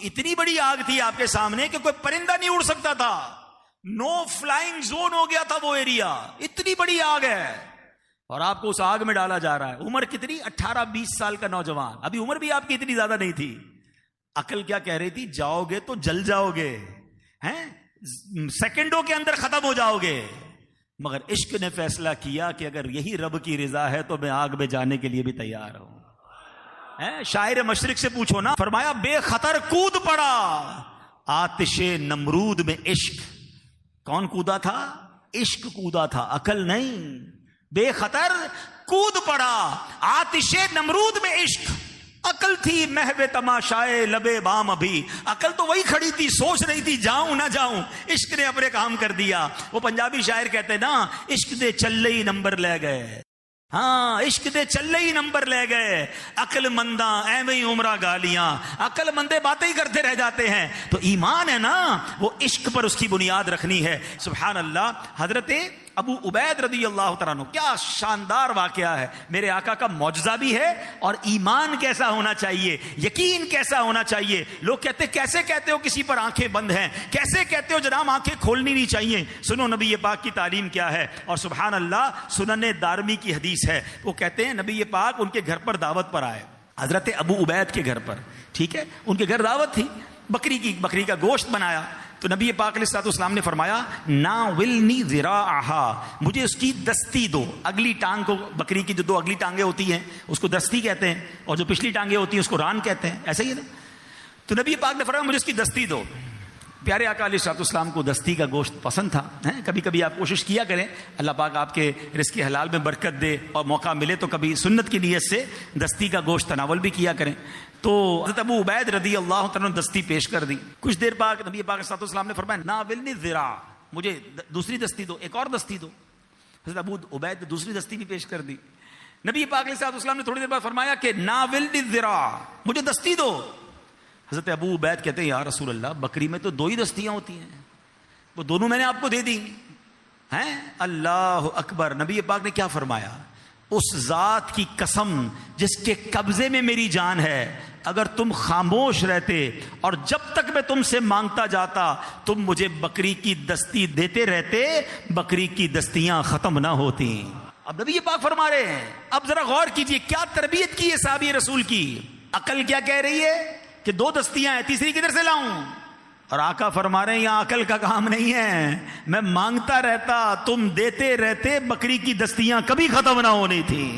اتنی بڑی آگ تھی آپ کے سامنے کہ کوئی پرندہ نہیں اڑ سکتا تھا، نو فلائنگ زون ہو گیا تھا وہ ایریا، اتنی بڑی آگ ہے، اور آپ کو اس آگ میں ڈالا جا رہا ہے۔ عمر کتنی؟ 18-20 سال کا نوجوان، ابھی عمر بھی آپ کی اتنی زیادہ نہیں تھی۔ عقل کیا کہہ رہی تھی؟ جاؤ گے تو جل جاؤ گے، سیکنڈوں کے اندر ختم ہو جاؤ گے۔ مگر عشق نے فیصلہ کیا کہ اگر یہی رب کی رضا ہے تو میں آگ میں جانے کے لیے بھی تیار ہوں۔ شاعر مشرق سے پوچھو نا، فرمایا بے خطر کود پڑا آتش نمرود میں عشق۔ کون کودا تھا؟ عشق کودا تھا، عقل نہیں۔ بے خطر کود پڑا آتش نمرود میں عشق، عقل تھی محو تماشائے لبے بام ابھی، عقل تو وہی کھڑی تھی، سوچ رہی تھی جاؤں نہ جاؤں، عشق نے اپنے کام کر دیا۔ وہ پنجابی شاعر کہتے ہیں نا، عشق دے چلے ہی نمبر لے گئے، ہاں عشق دے چلے ہی نمبر لے گئے، عقل منداں ایویں ہی عمرہ گالیاں، عقل مندے باتیں ہی کرتے رہ جاتے ہیں۔ تو ایمان ہے نا، وہ عشق پر اس کی بنیاد رکھنی ہے۔ سبحان اللہ۔ حضرت ابو عبید رضی اللہ تعالیٰ عنہ، کیا شاندار واقعہ ہے، میرے آقا کا معجزہ بھی ہے، اور ایمان کیسا ہونا چاہیے، یقین کیسا ہونا چاہیے۔ لوگ کہتے کیسے کہتے ہو کسی پر آنکھیں بند ہیں، کیسے کہتے ہو جناب آنکھیں کھولنی نہیں چاہیے۔ سنو نبی پاک کی تعلیم کیا ہے، اور سبحان اللہ سنن دارمی کی حدیث ہے، وہ کہتے ہیں نبی پاک ان کے گھر پر دعوت پر آئے، حضرت ابو عبید کے گھر پر، ٹھیک ہے، ان کے گھر دعوت تھی، بکری کا گوشت بنایا، تو نبی پاک علیہ الصلوۃ والسلام نے فرمایا ناولنی ذراعہا، مجھے اس کی دستی دو۔ اگلی ٹانگ کو، بکری کی جو دو اگلی ٹانگیں ہوتی ہیں اس کو دستی کہتے ہیں، اور جو پچھلی ٹانگیں ہوتی ہیں اس کو ران کہتے ہیں، ایسا ہی ہے نا۔ تو نبی پاک نے فرمایا مجھے اس کی دستی دو۔ پیارے آقا علیہ الصلوۃ والسلام کو دستی کا گوشت پسند تھا۔ کبھی کبھی آپ کوشش کیا کریں، اللہ پاک آپ کے رزق حلال میں برکت دے، اور موقع ملے تو کبھی سنت کی نیت سے دستی کا گوشت تناول بھی کیا کریں۔ تو حضرت ابو عبید رضی اللہ تعالیٰ نے دستی پیش کر دی۔ کچھ دیر بعد نبی پاک صلی اللہ علیہ وسلم نے فرمایا ناولنی ذراع، مجھے دوسری دستی دو، ایک اور دستی دو۔ حضرت ابو عبید نے دوسری دستی بھی پیش کر دی۔ نبی پاک علیہ الصلوۃ والسلام نے تھوڑی دیر بعد فرمایا کہ ناولنی ذراع، مجھے دستی دو۔ حضرت ابو عبید کہتے ہیں یا رسول اللہ، بکری میں تو دو ہی دستیاں ہوتی ہیں، وہ دونوں میں نے آپ کو دے دی ہیں۔ اللہ اکبر۔ نبی پاک نے کیا فرمایا؟ اس ذات کی قسم جس کے قبضے میں میری جان ہے، اگر تم خاموش رہتے اور جب تک میں تم سے مانگتا جاتا تم مجھے بکری کی دستی دیتے رہتے، بکری کی دستیاں ختم نہ ہوتی۔ اب نبی پاک فرما رہے ہیں، اب ذرا غور کیجئے کیا تربیت کی ہے صحابی رسول کی۔ عقل کیا کہہ رہی ہے کہ دو دستیاں ہیں، تیسری کدھر سے لاؤں؟ اور آقا فرما رہے ہیں یہاں عقل کا کام نہیں ہے، میں مانگتا رہتا تم دیتے رہتے، بکری کی دستیاں کبھی ختم نہ ہونی تھی۔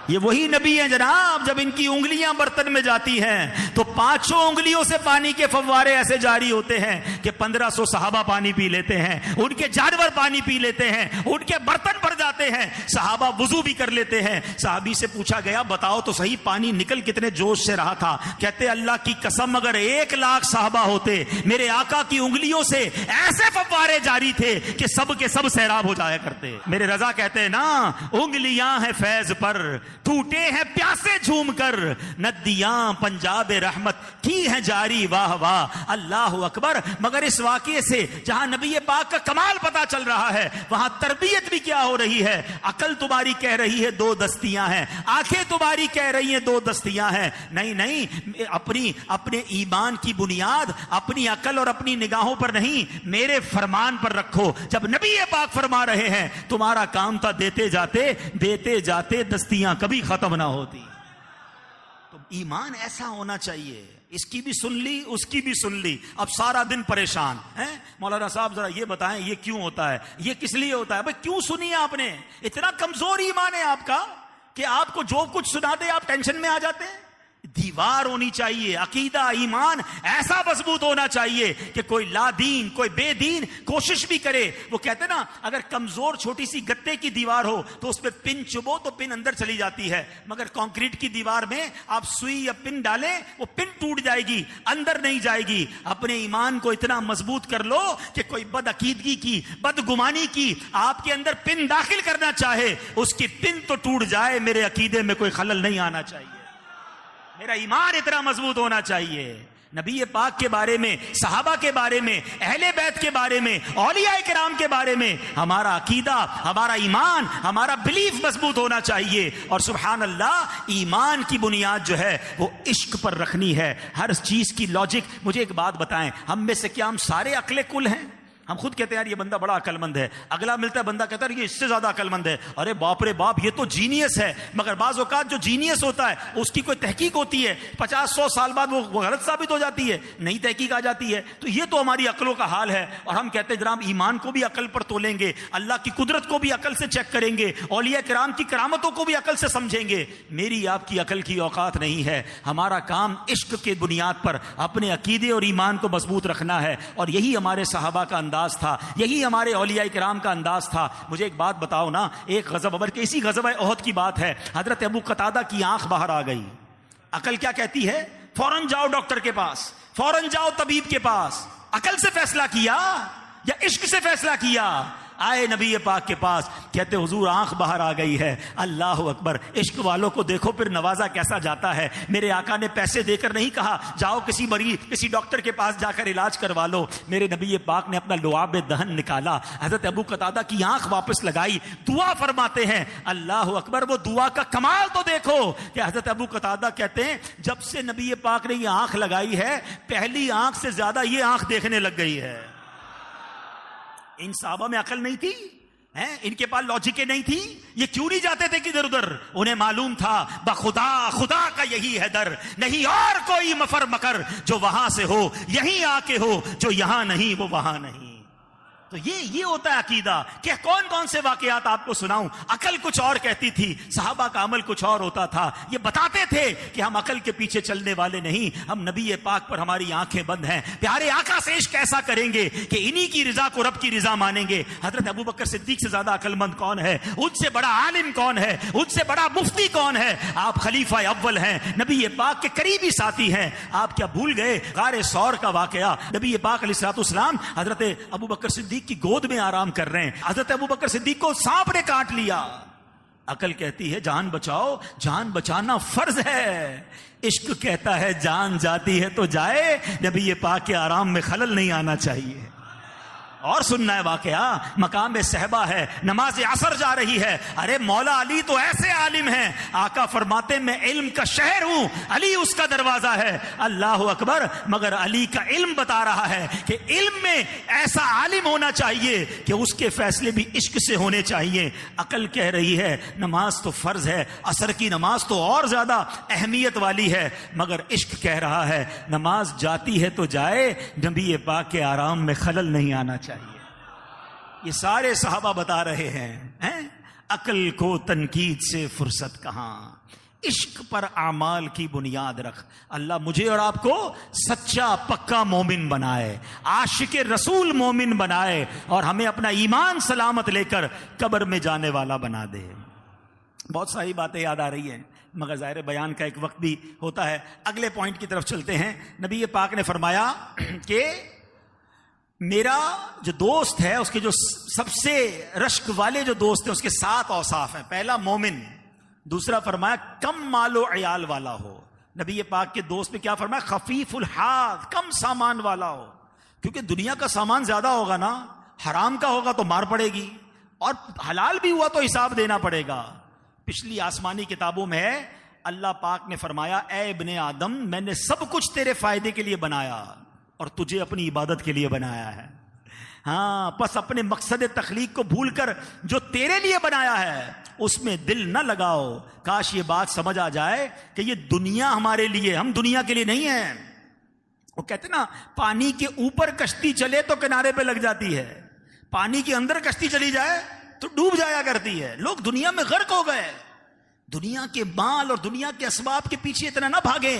یہ وہی نبی ہیں جناب، جب ان کی انگلیاں برتن میں جاتی ہیں تو 500 انگلیوں سے پانی کے فوارے ایسے جاری ہوتے ہیں کہ 1500 صحابہ پانی پی لیتے ہیں، ان کے جانور پانی پی لیتے ہیں، ان کے برتن بھر جاتے ہیں، صحابہ وضو بھی کر لیتے ہیں۔ صحابی سے پوچھا گیا بتاؤ تو صحیح پانی نکل کتنے جوش سے رہا تھا؟ کہتے اللہ کی قسم اگر 1,00,000 صحابہ ہوتے، میرے آقا کی انگلیوں سے ایسے فوارے جاری تھے کہ سب کے سب سیراب ہو جایا کرتے۔ میرے رضا کہتے ہیں نا، انگلیاں ہیں فیض پر، ٹوٹے ہیں پیاسے جھوم کر، ندیاں پنجاب رحمت کی ہیں جاری، واہ واہ اللہ اکبر۔ مگر اس واقعے سے جہاں نبی پاک کا کمال پتا چل رہا ہے، وہاں تربیت بھی کیا ہو رہی ہے۔ عقل تمہاری کہہ رہی ہے دو دستیاں ہیں، آنکھیں تمہاری کہہ رہی ہیں دو دستیاں ہیں، نہیں، اپنے ایمان کی بنیاد اپنی عقل اور اپنی نگاہوں پر نہیں، میرے فرمان پر رکھو۔ جب نبی پاک فرما رہے ہیں تمہارا کام تھا دیتے جاتے دستیاں کبھی ختم نہ ہوتی۔ تو ایمان ایسا ہونا چاہیے، اس کی بھی سن لی اس کی بھی سن لی، اب سارا دن پریشان ہیں۔ مولانا صاحب ذرا یہ بتائیں یہ کیوں ہوتا ہے، یہ کس لیے ہوتا ہے؟ بھائی کیوں سنی آپ نے؟ اتنا کمزور ایمان ہے آپ کا کہ آپ کو جو کچھ سنا دے آپ ٹینشن میں آ جاتے ہیں۔ دیوار ہونی چاہیے. عقیدہ ایمان ایسا مضبوط ہونا چاہیے کہ کوئی لا دین کوئی بے دین کوشش بھی کرے. وہ کہتے نا اگر کمزور چھوٹی سی گتے کی دیوار ہو تو اس پہ پن چبو تو پن اندر چلی جاتی ہے, مگر کنکریٹ کی دیوار میں آپ سوئی یا پن ڈالیں وہ پن ٹوٹ جائے گی, اندر نہیں جائے گی. اپنے ایمان کو اتنا مضبوط کر لو کہ کوئی بد عقیدگی کی بدگمانی کی آپ کے اندر پن داخل کرنا چاہے اس کی پن تو ٹوٹ جائے, میرے عقیدے میں کوئی خلل نہیں آنا چاہیے. میرا ایمان اتنا مضبوط ہونا چاہیے. نبی پاک کے بارے میں, صحابہ کے بارے میں, اہل بیت کے بارے میں, اولیاء کرام کے بارے میں ہمارا عقیدہ, ہمارا ایمان, ہمارا بلیف مضبوط ہونا چاہیے. اور سبحان اللہ, ایمان کی بنیاد جو ہے وہ عشق پر رکھنی ہے. ہر چیز کی لاجک. مجھے ایک بات بتائیں, ہم میں سے کیا ہم سارے عقل کل ہیں؟ ہم خود کہتے ہیں یار یہ بندہ بڑا عقل مند ہے, اگلا ملتا ہے بندہ کہتا ہے یہ اس سے زیادہ عقل مند ہے, ارے باپ رے باپ یہ تو جینیس ہے. مگر بعض اوقات جو جینیس ہوتا ہے اس کی کوئی تحقیق ہوتی ہے, 50-100 سال بعد وہ غلط ثابت ہو جاتی ہے, نئی تحقیق آ جاتی ہے. تو یہ تو ہماری عقلوں کا حال ہے. اور ہم کہتے ہیں جناب ایمان کو بھی عقل پر تولیں گے, اللہ کی قدرت کو بھی عقل سے چیک کریں گے, اولیاء کرام کی کرامتوں کو بھی عقل سے سمجھیں گے. میری آپ کی عقل کی اوقات نہیں ہے. ہمارا کام عشق کے بنیاد پر اپنے عقیدے اور ایمان کو مضبوط رکھنا ہے. اور یہی ہمارے صحابہ کا انداز تھا, یہی ہمارے اولیاء کرام کا انداز تھا. مجھے ایک بات بتاؤ نا, ایک غزوہ بدر کے اسی غزوہ احد کی بات ہے, حضرت ابو قتادہ کی آنکھ باہر آ گئی. عقل کیا کہتی ہے؟ فوراً جاؤ ڈاکٹر کے پاس, فوراً جاؤ طبیب کے پاس. عقل سے فیصلہ کیا یا عشق سے فیصلہ کیا؟ آئے نبی پاک کے پاس, کہتے حضور آنکھ باہر آ گئی ہے. اللہ اکبر, عشق والوں کو دیکھو پھر نوازا کیسا جاتا ہے. میرے آقا نے پیسے دے کر نہیں کہا جاؤ کسی مریض کسی ڈاکٹر کے پاس جا کر علاج کروا لو. میرے نبی پاک نے اپنا لعاب دہن نکالا, حضرت ابو قتادہ کی آنکھ واپس لگائی, دعا فرماتے ہیں. اللہ اکبر, وہ دعا کا کمال تو دیکھو کہ حضرت ابو قتادہ کہتے ہیں جب سے نبی پاک نے یہ آنکھ لگائی ہے پہلی آنکھ سے زیادہ یہ آنکھ دیکھنے لگ گئی ہے. ان صحابہ میں عقل نہیں تھی, ان کے پاس لاجکیں نہیں تھی, یہ کیوں نہیں جاتے تھے کدھر ادھر؟ انہیں معلوم تھا بخدا خدا کا یہی ہے در, نہیں اور کوئی مفر مکر جو وہاں سے ہو یہیں آ کے ہو, جو یہاں نہیں وہ وہاں نہیں. تو یہ ہوتا ہے عقیدہ. کہ کون کون سے واقعات آپ کو سناؤں. عقل کچھ اور کہتی تھی, صحابہ کا عمل کچھ اور ہوتا تھا. یہ بتاتے تھے کہ ہم عقل کے پیچھے چلنے والے نہیں, ہم نبی پاک پر ہماری آنکھیں بند ہیں, پیارے آقا سے عشق ایسا کریں گے کہ انہی کی رضا کو رب کی رضا مانیں گے. حضرت ابو بکر صدیق سے زیادہ عقل مند کون ہے؟ ان سے بڑا عالم کون ہے؟ ان سے بڑا مفتی کون ہے؟ آپ خلیفہ اول ہیں, نبی پاک کے قریبی ساتھی ہیں. آپ کیا بھول گئے غار ثور کا واقعہ؟ نبی پاک علیہ الصلوۃ والسلام حضرت ابو بکر صدیق کی گود میں آرام کر رہے ہیں, حضرت ابو بکر صدیق کو سانپ نے کاٹ لیا. عقل کہتی ہے جان بچاؤ, جان بچانا فرض ہے. عشق کہتا ہے جان جاتی ہے تو جائے, نبی پاک کے آرام میں خلل نہیں آنا چاہیے. اور سننا ہے واقعہ, مقام صحبہ ہے, نماز عصر جا رہی ہے. ارے مولا علی تو ایسے عالم ہیں, آقا فرماتے میں علم کا شہر ہوں, علی اس کا دروازہ ہے. اللہ اکبر, مگر علی کا علم بتا رہا ہے کہ علم میں ایسا عالم ہونا چاہیے کہ اس کے فیصلے بھی عشق سے ہونے چاہیے. عقل کہہ رہی ہے نماز تو فرض ہے, عصر کی نماز تو اور زیادہ اہمیت والی ہے, مگر عشق کہہ رہا ہے نماز جاتی ہے تو جائے, نبی پاک کے آرام میں خلل نہیں آنا چاہیے. یہ سارے صحابہ بتا رہے ہیں عقل کو تنقید سے فرصت کہاں, عشق پر اعمال کی بنیاد رکھ. اللہ مجھے اور آپ کو سچا پکا مومن بنائے, عاشق رسول مومن بنائے, اور ہمیں اپنا ایمان سلامت لے کر قبر میں جانے والا بنا دے. بہت ساری باتیں یاد آ رہی ہیں, مگر ظاہر بیان کا ایک وقت بھی ہوتا ہے. اگلے پوائنٹ کی طرف چلتے ہیں. نبی پاک نے فرمایا کہ میرا جو دوست ہے اس کے جو سب سے رشک والے جو دوست ہیں اس کے 7 اوصاف ہیں. پہلا مومن, دوسرا فرمایا کم مال و عیال والا ہو. نبی پاک کے دوست میں کیا فرمایا؟ خفیف الحاظ, کم سامان والا ہو. کیونکہ دنیا کا سامان زیادہ ہوگا نا, حرام کا ہوگا تو مار پڑے گی, اور حلال بھی ہوا تو حساب دینا پڑے گا. پچھلی آسمانی کتابوں میں ہے اللہ پاک نے فرمایا اے ابن آدم میں نے سب کچھ تیرے فائدے کے لیے بنایا اور تجھے اپنی عبادت کے لیے بنایا ہے. ہاں, پس اپنے مقصد تخلیق کو بھول کر جو تیرے لیے بنایا ہے اس میں دل نہ لگاؤ. کاش یہ بات سمجھ آ جائے کہ یہ دنیا ہمارے لیے, ہم دنیا کے لیے نہیں ہیں. وہ کہتے نا پانی کے اوپر کشتی چلے تو کنارے پہ لگ جاتی ہے, پانی کے اندر کشتی چلی جائے تو ڈوب جایا کرتی ہے. لوگ دنیا میں غرق ہو گئے. دنیا کے مال اور دنیا کے اسباب کے پیچھے اتنا نہ بھاگیں.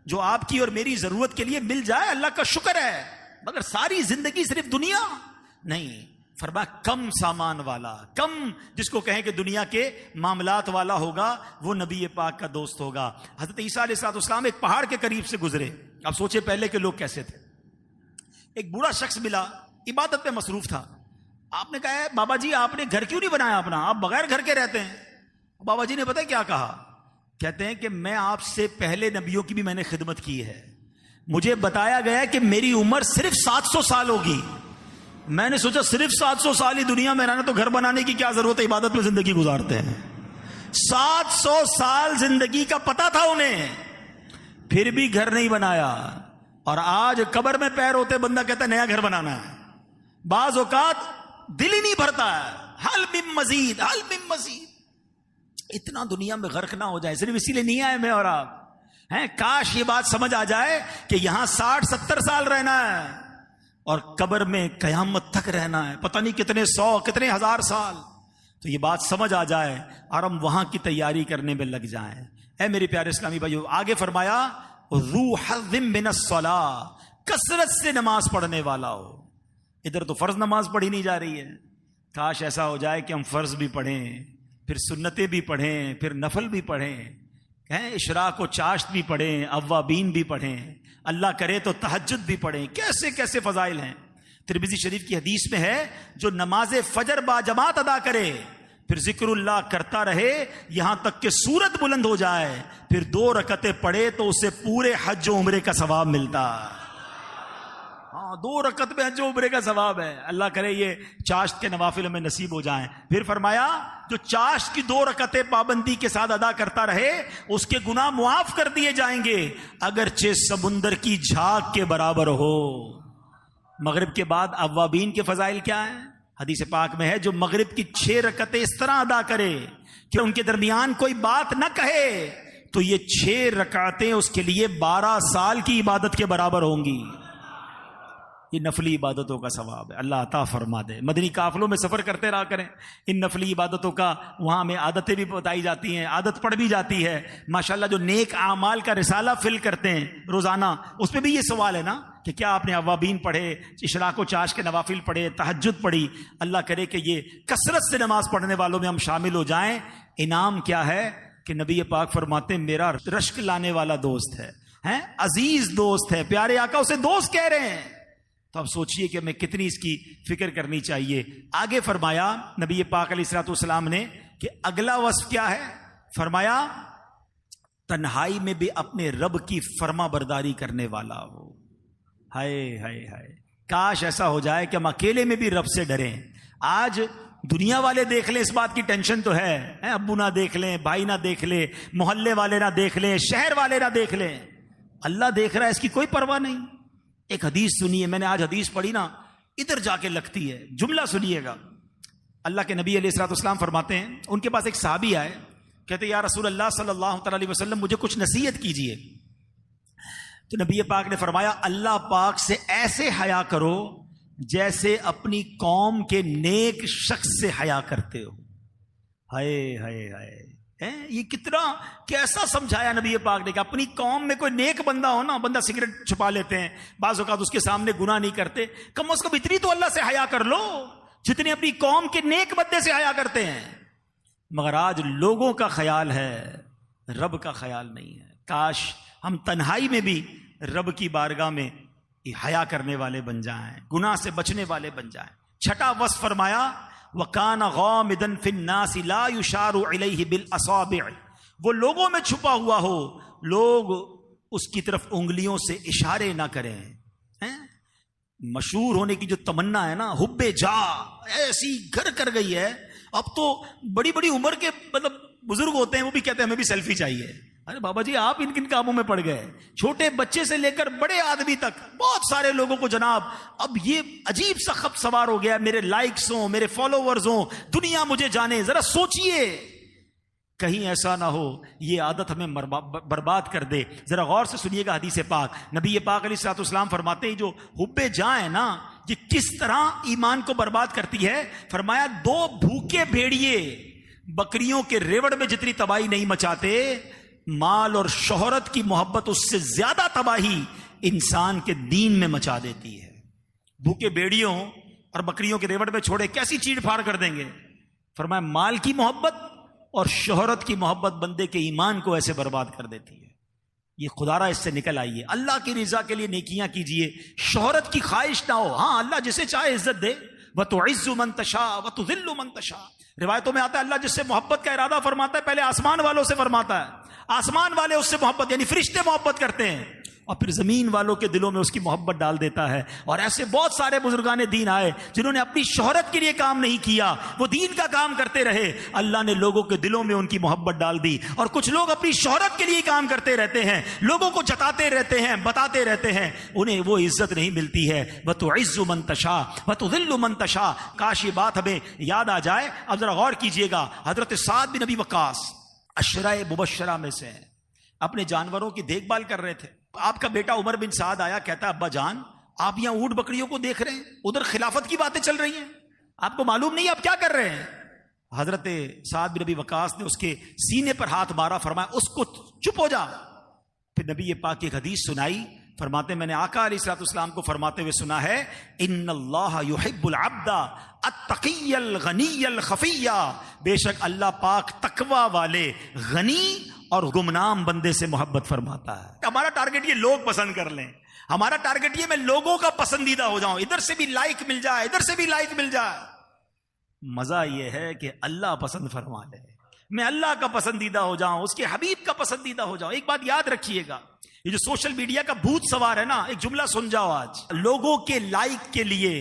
جو آپ کی اور میری ضرورت کے لیے مل جائے اللہ کا شکر ہے، مگر ساری زندگی صرف دنیا نہیں. فرمایا کم سامان والا، کم جس کو کہیں کہ دنیا کے معاملات والا ہوگا وہ نبی پاک کا دوست ہوگا. حضرت عیسیٰ علیہ السلام ایک پہاڑ کے قریب سے گزرے. اب سوچے پہلے کے لوگ کیسے تھے. ایک بوڑھا شخص ملا، عبادت میں مصروف تھا. آپ نے کہا بابا جی آپ نے گھر کیوں نہیں بنایا اپنا، آپ بغیر گھر کے رہتے ہیں. بابا جی نے پتہ کیا کہا، کہتے ہیں کہ میں آپ سے پہلے نبیوں کی بھی میں نے خدمت کی ہے. مجھے بتایا گیا کہ میری عمر صرف 700 سال ہوگی. میں نے سوچا صرف 700 سال ہی دنیا میں رہنا، تو گھر بنانے کی کیا ضرورت ہے، عبادت میں زندگی گزارتے ہیں. 700 سال زندگی کا پتہ تھا انہیں، پھر بھی گھر نہیں بنایا. اور آج قبر میں پیر ہوتے بندہ کہتا ہے نیا گھر بنانا ہے. بعض اوقات دل ہی نہیں بھرتا ہے، حل من مزید، حل من مزید. اتنا دنیا میں غرق نہ ہو جائے. صرف اسی لیے نہیں آئے میں اور آپ ہیں. کاش یہ بات سمجھ آ جائے کہ یہاں 60-70 سال رہنا ہے اور قبر میں قیامت تک رہنا ہے، پتہ نہیں کتنے 100 کتنے ہزار سال. تو یہ بات سمجھ آ جائے اور ہم وہاں کی تیاری کرنے میں لگ جائیں. اے میرے پیارے اسلامی بھائیو، آگے فرمایا ذو حظ من الصلاۃ، کثرت سے نماز پڑھنے والا ہو. ادھر تو فرض نماز پڑھی نہیں جا رہی ہے. کاش ایسا ہو جائے کہ ہم فرض بھی پڑھیں، پھر سنتیں بھی پڑھیں، پھر نفل بھی پڑھیں، اشراق و چاشت بھی پڑھیں، اوابین بھی پڑھیں، اللہ کرے تو تہجد بھی پڑھیں. کیسے کیسے فضائل ہیں. ترمذی شریف کی حدیث میں ہے جو نماز فجر با جماعت ادا کرے، پھر ذکر اللہ کرتا رہے یہاں تک کہ سورت بلند ہو جائے، پھر 2 رکعتیں پڑھے تو اسے پورے حج و عمرے کا ثواب ملتا. ہاں 2 رکعت میں حج و عمرے کا ثواب ہے. اللہ کرے یہ چاشت کے نوافل میں نصیب ہو جائیں. پھر فرمایا جو چاشت کی 2 رکعتیں پابندی کے ساتھ ادا کرتا رہے اس کے گناہ معاف کر دیے جائیں گے، اگرچہ سمندر کی جھاگ کے برابر ہو. مغرب کے بعد اوابین کے فضائل کیا ہیں؟ حدیث پاک میں ہے جو مغرب کی 6 رکعتیں اس طرح ادا کرے کہ ان کے درمیان کوئی بات نہ کہے تو یہ 6 رکعتیں اس کے لیے 12 سال کی عبادت کے برابر ہوں گی. یہ نفلی عبادتوں کا ثواب ہے. اللہ عطا فرما دے. مدنی قافلوں میں سفر کرتے رہا کریں. ان نفلی عبادتوں کا وہاں ہمیں عادتیں بھی بتائی جاتی ہیں، عادت پڑ بھی جاتی ہے. ماشاءاللہ جو نیک اعمال کا رسالہ فل کرتے ہیں روزانہ، اس میں بھی یہ سوال ہے نا کہ کیا آپ نے اوابین پڑھے، اشراق و چاش کے نوافل پڑھے، تہجد پڑھی. اللہ کرے کہ یہ کثرت سے نماز پڑھنے والوں میں ہم شامل ہو جائیں. انعام کیا ہے کہ نبی پاک فرماتے ہیں میرا رشک لانے والا دوست ہے، عزیز دوست ہے، پیارے آقا اسے دوست کہہ رہے ہیں. تو اب سوچئے کہ ہمیں کتنی اس کی فکر کرنی چاہیے. آگے فرمایا نبی پاک علیہ الصلوۃ والسلام نے کہ اگلا وصف کیا ہے. فرمایا تنہائی میں بھی اپنے رب کی فرما برداری کرنے والا ہو. ہائے ہائے ہائے، کاش ایسا ہو جائے کہ ہم اکیلے میں بھی رب سے ڈریں. آج دنیا والے دیکھ لیں اس بات کی ٹینشن تو ہے، ابو نہ دیکھ لیں، بھائی نہ دیکھ لیں، محلے والے نہ دیکھ لیں، شہر والے نہ دیکھ لیں. اللہ دیکھ رہا ہے، اس کی کوئی پرواہ نہیں. ایک حدیث سنیے، میں نے آج حدیث پڑھی نا ادھر جا کے لگتی ہے. جملہ سنیے گا. اللہ کے نبی علیہ الصلوۃ والسلام فرماتے ہیں ان کے پاس ایک صحابی آئے، کہتے یا رسول اللہ صلی اللہ تعالی علیہ وسلم مجھے کچھ نصیحت کیجیے. تو نبی پاک نے فرمایا اللہ پاک سے ایسے حیا کرو جیسے اپنی قوم کے نیک شخص سے حیا کرتے ہو. ہائے ہائے ہائے، یہ کتنا کیسا سمجھایا نبی پاک نے کہ اپنی قوم میں کوئی نیک بندہ ہو نا، بندہ سگریٹ چھپا لیتے ہیں، بعض اوقات اس کے سامنے گناہ نہیں کرتے، کم از کم اتنی تو اللہ سے حیا کر لو جتنی اپنی قوم کے نیک بندے سے حیا کرتے ہیں. مگر آج لوگوں کا خیال ہے، رب کا خیال نہیں ہے. کاش ہم تنہائی میں بھی رب کی بارگاہ میں حیا کرنے والے بن جائیں، گناہ سے بچنے والے بن جائیں. چھٹا وصف فرمایا وَكَانَ غَامِدًا فِي النَّاسِ لَا يُشَارُ عِلَيْهِ بِالْأَصَابِعِ، وہ لوگوں میں چھپا ہوا ہو، لوگ اس کی طرف انگلیوں سے اشارے نہ کریں. مشہور ہونے کی جو تمنا ہے نا، حب جا ایسی گھر کر گئی ہے. اب تو بڑی بڑی عمر کے بزرگ ہوتے ہیں وہ بھی کہتے ہیں ہمیں بھی سیلفی چاہیے. ارے بابا جی آپ ان کن کاموں میں پڑ گئے؟ چھوٹے بچے سے لے کر بڑے آدمی تک بہت سارے لوگوں کو جناب اب یہ عجیب سا خط سوار ہو گیا، میرے لائکس ہوں، میرے فالوورز ہوں، دنیا مجھے جانے. ذرا سوچئے کہیں ایسا نہ ہو یہ عادت ہمیں برباد کر دے. ذرا غور سے سنیے گا حدیث پاک. نبی پاک علیہ الصلوۃ والسلام فرماتے ہیں جو حب جاں ہے نا یہ کس طرح ایمان کو برباد کرتی ہے. فرمایا 2 بھوکے بھیڑیے بکریوں کے ریوڑ میں جتنی تباہی نہیں مچاتے، مال اور شہرت کی محبت اس سے زیادہ تباہی انسان کے دین میں مچا دیتی ہے۔ بھوکے بیڑیوں اور بکریوں کے ریوڑ میں چھوڑے کیسی چیڑ پھاڑ کر دیں گے؟ فرمایا مال کی محبت اور شہرت کی محبت بندے کے ایمان کو ایسے برباد کر دیتی ہے۔ یہ خدارہ اس سے نکل آئیے، اللہ کی رضا کے لیے نیکیاں کیجئے، شہرت کی خواہش نہ ہو۔ ہاں اللہ جسے چاہے عزت دے، وَتُعِزُّ مَن تَشَاءُ وَتُذِلُّ مَن تَشَاءُ۔ روایتوں میں آتا ہے اللہ جس سے محبت کا ارادہ فرماتا ہے پہلے آسمان والوں سے فرماتا ہے، آسمان والے اس سے محبت یعنی فرشتے محبت کرتے ہیں، اور پھر زمین والوں کے دلوں میں اس کی محبت ڈال دیتا ہے۔ اور ایسے بہت سارے بزرگان دین آئے جنہوں نے اپنی شہرت کے لیے کام نہیں کیا، وہ دین کا کام کرتے رہے، اللہ نے لوگوں کے دلوں میں ان کی محبت ڈال دی۔ اور کچھ لوگ اپنی شہرت کے لیے کام کرتے رہتے ہیں، لوگوں کو جتاتے رہتے ہیں، بتاتے رہتے ہیں، انہیں وہ عزت نہیں ملتی ہے۔ وَتُعِزُّ مَن تَشَاءُ وَتُذِلُّ مَن تَشَاءُ۔ کاش یہ بات ہمیں یاد آ جائے۔ اب ذرا غور کیجئے گا، حضرت سعد بن ابی وقاص عشرۂ مبشرہ میں سے ہیں، اپنے جانوروں کی دیکھ بھال کر رہے تھے۔ آپ کا بیٹا عمر بن سعد آیا، کہتا ہے ابا جان آپ یہاں اونٹ بکریوں کو دیکھ رہے ہیں، ادھر خلافت کی باتیں چل رہی ہیں، آپ کو معلوم نہیں آپ کیا کر رہے ہیں؟ حضرت سعد بن ابی وقاص نے اس کے سینے پر ہاتھ مارا، فرمایا اس کو چپ ہو جا۔ پھر نبی پاک کی ایک حدیث سنائی، فرماتے میں نے آقا علیہ الصلوۃ والسلام کو فرماتے ہوئے سنا ہے، ان اللہ یحب العبد التقی الغنی الخفی۔ بے شک اللہ پاک تقوی والے غنی اور گمنام بندے سے محبت فرماتا ہے۔ ہمارا ٹارگٹ یہ لوگ پسند کر لیں، ہمارا ٹارگٹ یہ میں لوگوں کا پسندیدہ ہو جاؤں، ادھر سے بھی لائک مل جائے، ادھر سے بھی لائک مل جائے۔ مزہ یہ ہے کہ اللہ پسند فرما لے، میں اللہ کا پسندیدہ ہو جاؤں، اس کے حبیب کا پسندیدہ ہو جاؤں۔ ایک بات یاد رکھیے گا، یہ جو سوشل میڈیا کا بھوت سوار ہے نا، ایک جملہ سن جاؤ آج، لوگوں کے لائک کے لیے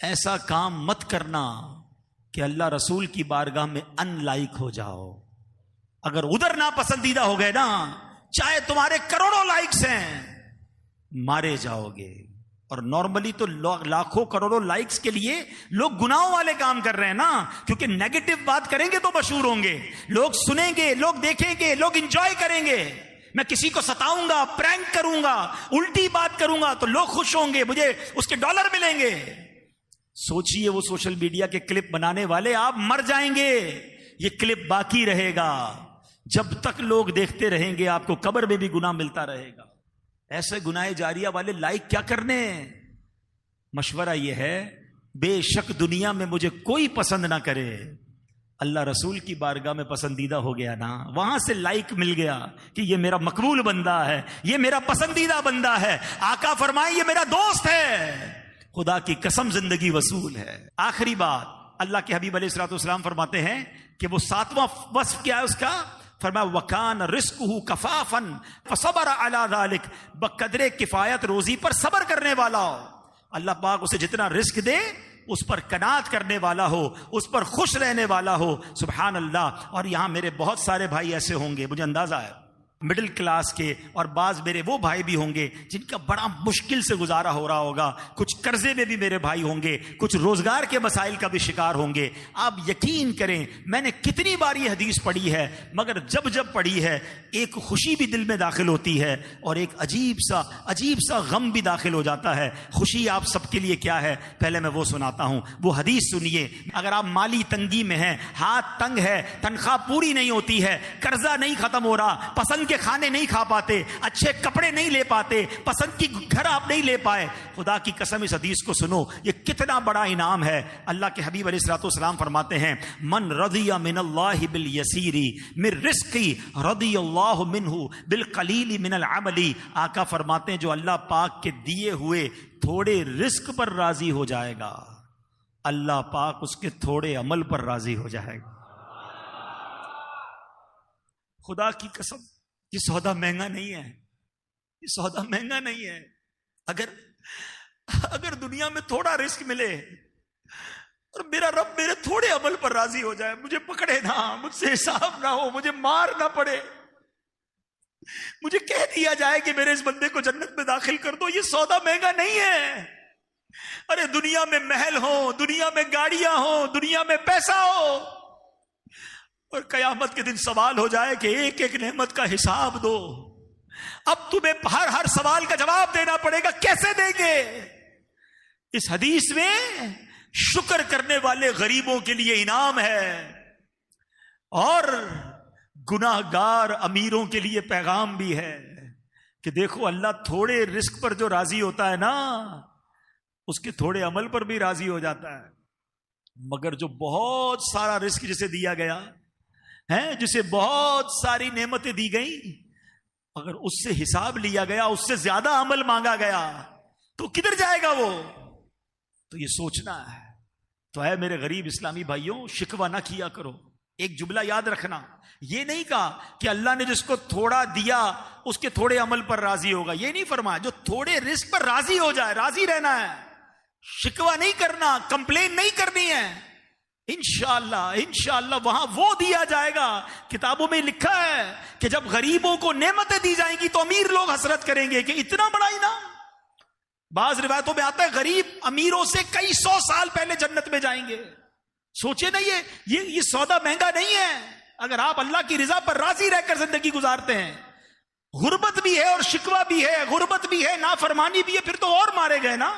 ایسا کام مت کرنا کہ اللہ رسول کی بارگاہ میں ان لائک ہو جاؤ۔ اگر ادھر ناپسندیدہ ہو گئے نا، چاہے تمہارے کروڑوں لائکس ہیں، مارے جاؤ گے۔ اور نارملی تو لاکھوں کروڑوں لائکس کے لیے لوگ گناہوں والے کام کر رہے ہیں نا، کیونکہ نیگیٹو بات کریں گے تو مشہور ہوں گے، لوگ سنیں گے، لوگ دیکھیں گے، لوگ انجوائے کریں گے۔ میں کسی کو ستاؤں گا، پرینک کروں گا، الٹی بات کروں گا تو لوگ خوش ہوں گے، مجھے اس کے ڈالر ملیں گے۔ سوچئے وہ سوشل میڈیا کے کلپ بنانے والے، آپ مر جائیں گے، یہ کلپ باقی رہے گا، جب تک لوگ دیکھتے رہیں گے آپ کو قبر میں بھی گناہ ملتا رہے گا۔ ایسے گناہ جاریہ والے لائک کیا کرنے ہیں؟ مشورہ یہ ہے، بے شک دنیا میں مجھے کوئی پسند نہ کرے، اللہ رسول کی بارگاہ میں پسندیدہ ہو گیا نا، وہاں سے لائک مل گیا کہ یہ میرا مقبول بندہ ہے، یہ میرا پسندیدہ بندہ ہے، آقا فرمائے یہ میرا دوست ہے، خدا کی قسم زندگی وصول ہے۔ آخری بات، اللہ کے حبیب علیہ الصلوۃ والسلام فرماتے ہیں کہ وہ 7واں وصف کیا ہے اس کا؟ فرمایا وَكَانَ رِزْقُهُ كَفَافًا فَصَبَرَ عَلَى ذَلِكَ، بقدر کفایت روزی پر صبر کرنے والا ہو، اللہ پاک اسے جتنا رزق دے اس پر قناعت کرنے والا ہو، اس پر خوش رہنے والا ہو۔ سبحان اللہ۔ اور یہاں میرے بہت سارے بھائی ایسے ہوں گے، مجھے اندازہ ہے مڈل کلاس کے، اور بعض میرے وہ بھائی بھی ہوں گے جن کا بڑا مشکل سے گزارا ہو رہا ہوگا، کچھ قرضے میں بھی میرے بھائی ہوں گے، کچھ روزگار کے مسائل کا بھی شکار ہوں گے۔ آپ یقین کریں، میں نے کتنی بار یہ حدیث پڑھی ہے، مگر جب جب پڑھی ہے ایک خوشی بھی دل میں داخل ہوتی ہے اور ایک عجیب سا غم بھی داخل ہو جاتا ہے۔ خوشی آپ سب کے لیے کیا ہے، پہلے میں وہ سناتا ہوں، وہ حدیث سنیے۔ اگر آپ مالی تنگی میں ہیں، ہاتھ تنگ ہے، تنخواہ پوری نہیں ہوتی ہے، قرضہ نہیں ختم ہو رہا، پسند کے کھانے نہیں کھا پاتے، اچھے کپڑے نہیں لے پاتے، پسند کی گھر آپ نہیں لے پائے، خدا کی قسم اس حدیث کو سنو، یہ کتنا بڑا انعام ہے۔ اللہ کے حبیب علیہ الصلوۃ والسلام فرماتے ہیں من رضی من اللہ بالیسیر من رزقی رضی اللہ منہ بالقلیل من العمل۔ آقا فرماتے ہیں جو اللہ پاک کے دیے ہوئے تھوڑے رزق پر راضی ہو جائے گا، اللہ پاک اس کے تھوڑے عمل پر راضی ہو جائے گا۔ خدا کی قسم یہ سودا مہنگا نہیں ہے، یہ سودا مہنگا نہیں ہے۔ اگر دنیا میں تھوڑا رزق ملے اور میرا رب میرے تھوڑے عمل پر راضی ہو جائے، مجھے پکڑے نہ، مجھ سے حساب نہ ہو، مجھے مار نہ پڑے، مجھے کہہ دیا جائے کہ میرے اس بندے کو جنت میں داخل کر دو، یہ سودا مہنگا نہیں ہے۔ ارے دنیا میں محل ہو، دنیا میں گاڑیاں ہو، دنیا میں پیسہ ہو، اور قیامت کے دن سوال ہو جائے کہ ایک ایک نعمت کا حساب دو، اب تمہیں ہر سوال کا جواب دینا پڑے گا، کیسے دیں گے؟ اس حدیث میں شکر کرنے والے غریبوں کے لیے انعام ہے، اور گناہگار امیروں کے لیے پیغام بھی ہے کہ دیکھو اللہ تھوڑے رزق پر جو راضی ہوتا ہے نا، اس کے تھوڑے عمل پر بھی راضی ہو جاتا ہے، مگر جو بہت سارا رزق جسے دیا گیا ہے، جسے بہت ساری نعمتیں دی گئیں، اگر اس سے حساب لیا گیا، اس سے زیادہ عمل مانگا گیا تو کدھر جائے گا وہ؟ تو یہ سوچنا ہے۔ تو اے میرے غریب اسلامی بھائیوں، شکوہ نہ کیا کرو۔ ایک جملہ یاد رکھنا، یہ نہیں کہا کہ اللہ نے جس کو تھوڑا دیا اس کے تھوڑے عمل پر راضی ہوگا، یہ نہیں فرمایا۔ جو تھوڑے رزق پر راضی ہو جائے، راضی رہنا ہے، شکوہ نہیں کرنا، کمپلین نہیں کرنی ہے۔ انشاءاللہ وہاں وہ دیا جائے گا۔ کتابوں میں لکھا ہے کہ جب غریبوں کو نعمتیں دی جائیں گی تو امیر لوگ حسرت کریں گے کہ اتنا بڑا انعام۔ بعض روایتوں میں آتا ہے غریب امیروں سے کئی 100 سال پہلے جنت میں جائیں گے۔ سوچے نا، یہ سودا مہنگا نہیں ہے۔ اگر آپ اللہ کی رضا پر راضی رہ کر زندگی گزارتے ہیں، غربت بھی ہے اور شکوہ بھی ہے، غربت بھی ہے، نافرمانی بھی ہے، پھر تو اور مارے گئے نا۔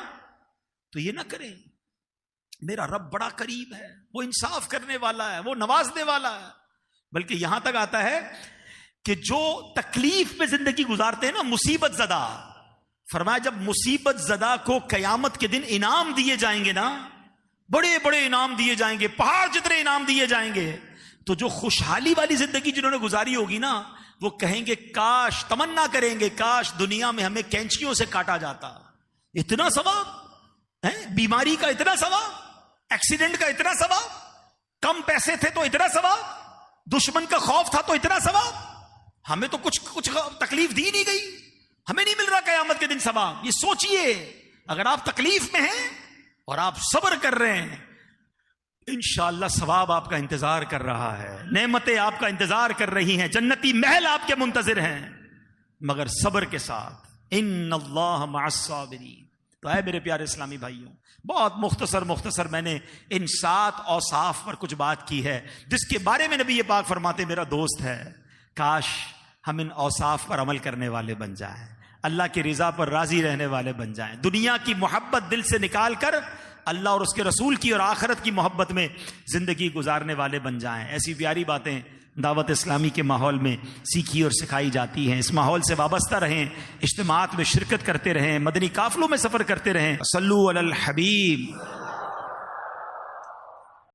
تو یہ نہ کریں۔ میرا رب بڑا قریب ہے، وہ انصاف کرنے والا ہے، وہ نوازنے والا ہے۔ بلکہ یہاں تک آتا ہے کہ جو تکلیف میں زندگی گزارتے ہیں نا، مصیبت زدہ، فرمایا جب مصیبت زدہ کو قیامت کے دن انعام دیے جائیں گے نا، بڑے بڑے انعام دیے جائیں گے، پہاڑ جتنے انعام دیے جائیں گے، تو جو خوشحالی والی زندگی جنہوں نے گزاری ہوگی نا، وہ کہیں گے کاش، تمنا کریں گے کاش دنیا میں ہمیں کینچیوں سے کاٹا جاتا۔ اتنا ثواب ہے، بیماری کا اتنا ثواب، ایکسیڈنٹ کا اتنا ثواب، کم پیسے تھے تو اتنا ثواب، دشمن کا خوف تھا تو اتنا ثواب۔ ہمیں تو کچھ تکلیف دی نہیں گئی، ہمیں نہیں مل رہا قیامت کے دن ثواب۔ یہ سوچئے، اگر آپ تکلیف میں ہیں اور آپ صبر کر رہے ہیں، انشاءاللہ ثواب آپ کا انتظار کر رہا ہے، نعمتیں آپ کا انتظار کر رہی ہیں، جنتی محل آپ کے منتظر ہیں، مگر صبر کے ساتھ۔ ان اللہ مع الصابرین۔ تو اے میرے پیارے اسلامی بھائیوں، بہت مختصر میں نے ان 7 اوصاف پر کچھ بات کی ہے، جس کے بارے میں نبی پاک فرماتے میرا دوست ہے، کاش ہم ان اوصاف پر عمل کرنے والے بن جائیں، اللہ کی رضا پر راضی رہنے والے بن جائیں، دنیا کی محبت دل سے نکال کر اللہ اور اس کے رسول کی اور آخرت کی محبت میں زندگی گزارنے والے بن جائیں۔ ایسی پیاری باتیں دعوت اسلامی کے ماحول میں سیکھی اور سکھائی جاتی ہیں۔ اس ماحول سے وابستہ رہیں، اجتماعات میں شرکت کرتے رہیں، مدنی قافلوں میں سفر کرتے رہیں۔ صلو علی الحبیب۔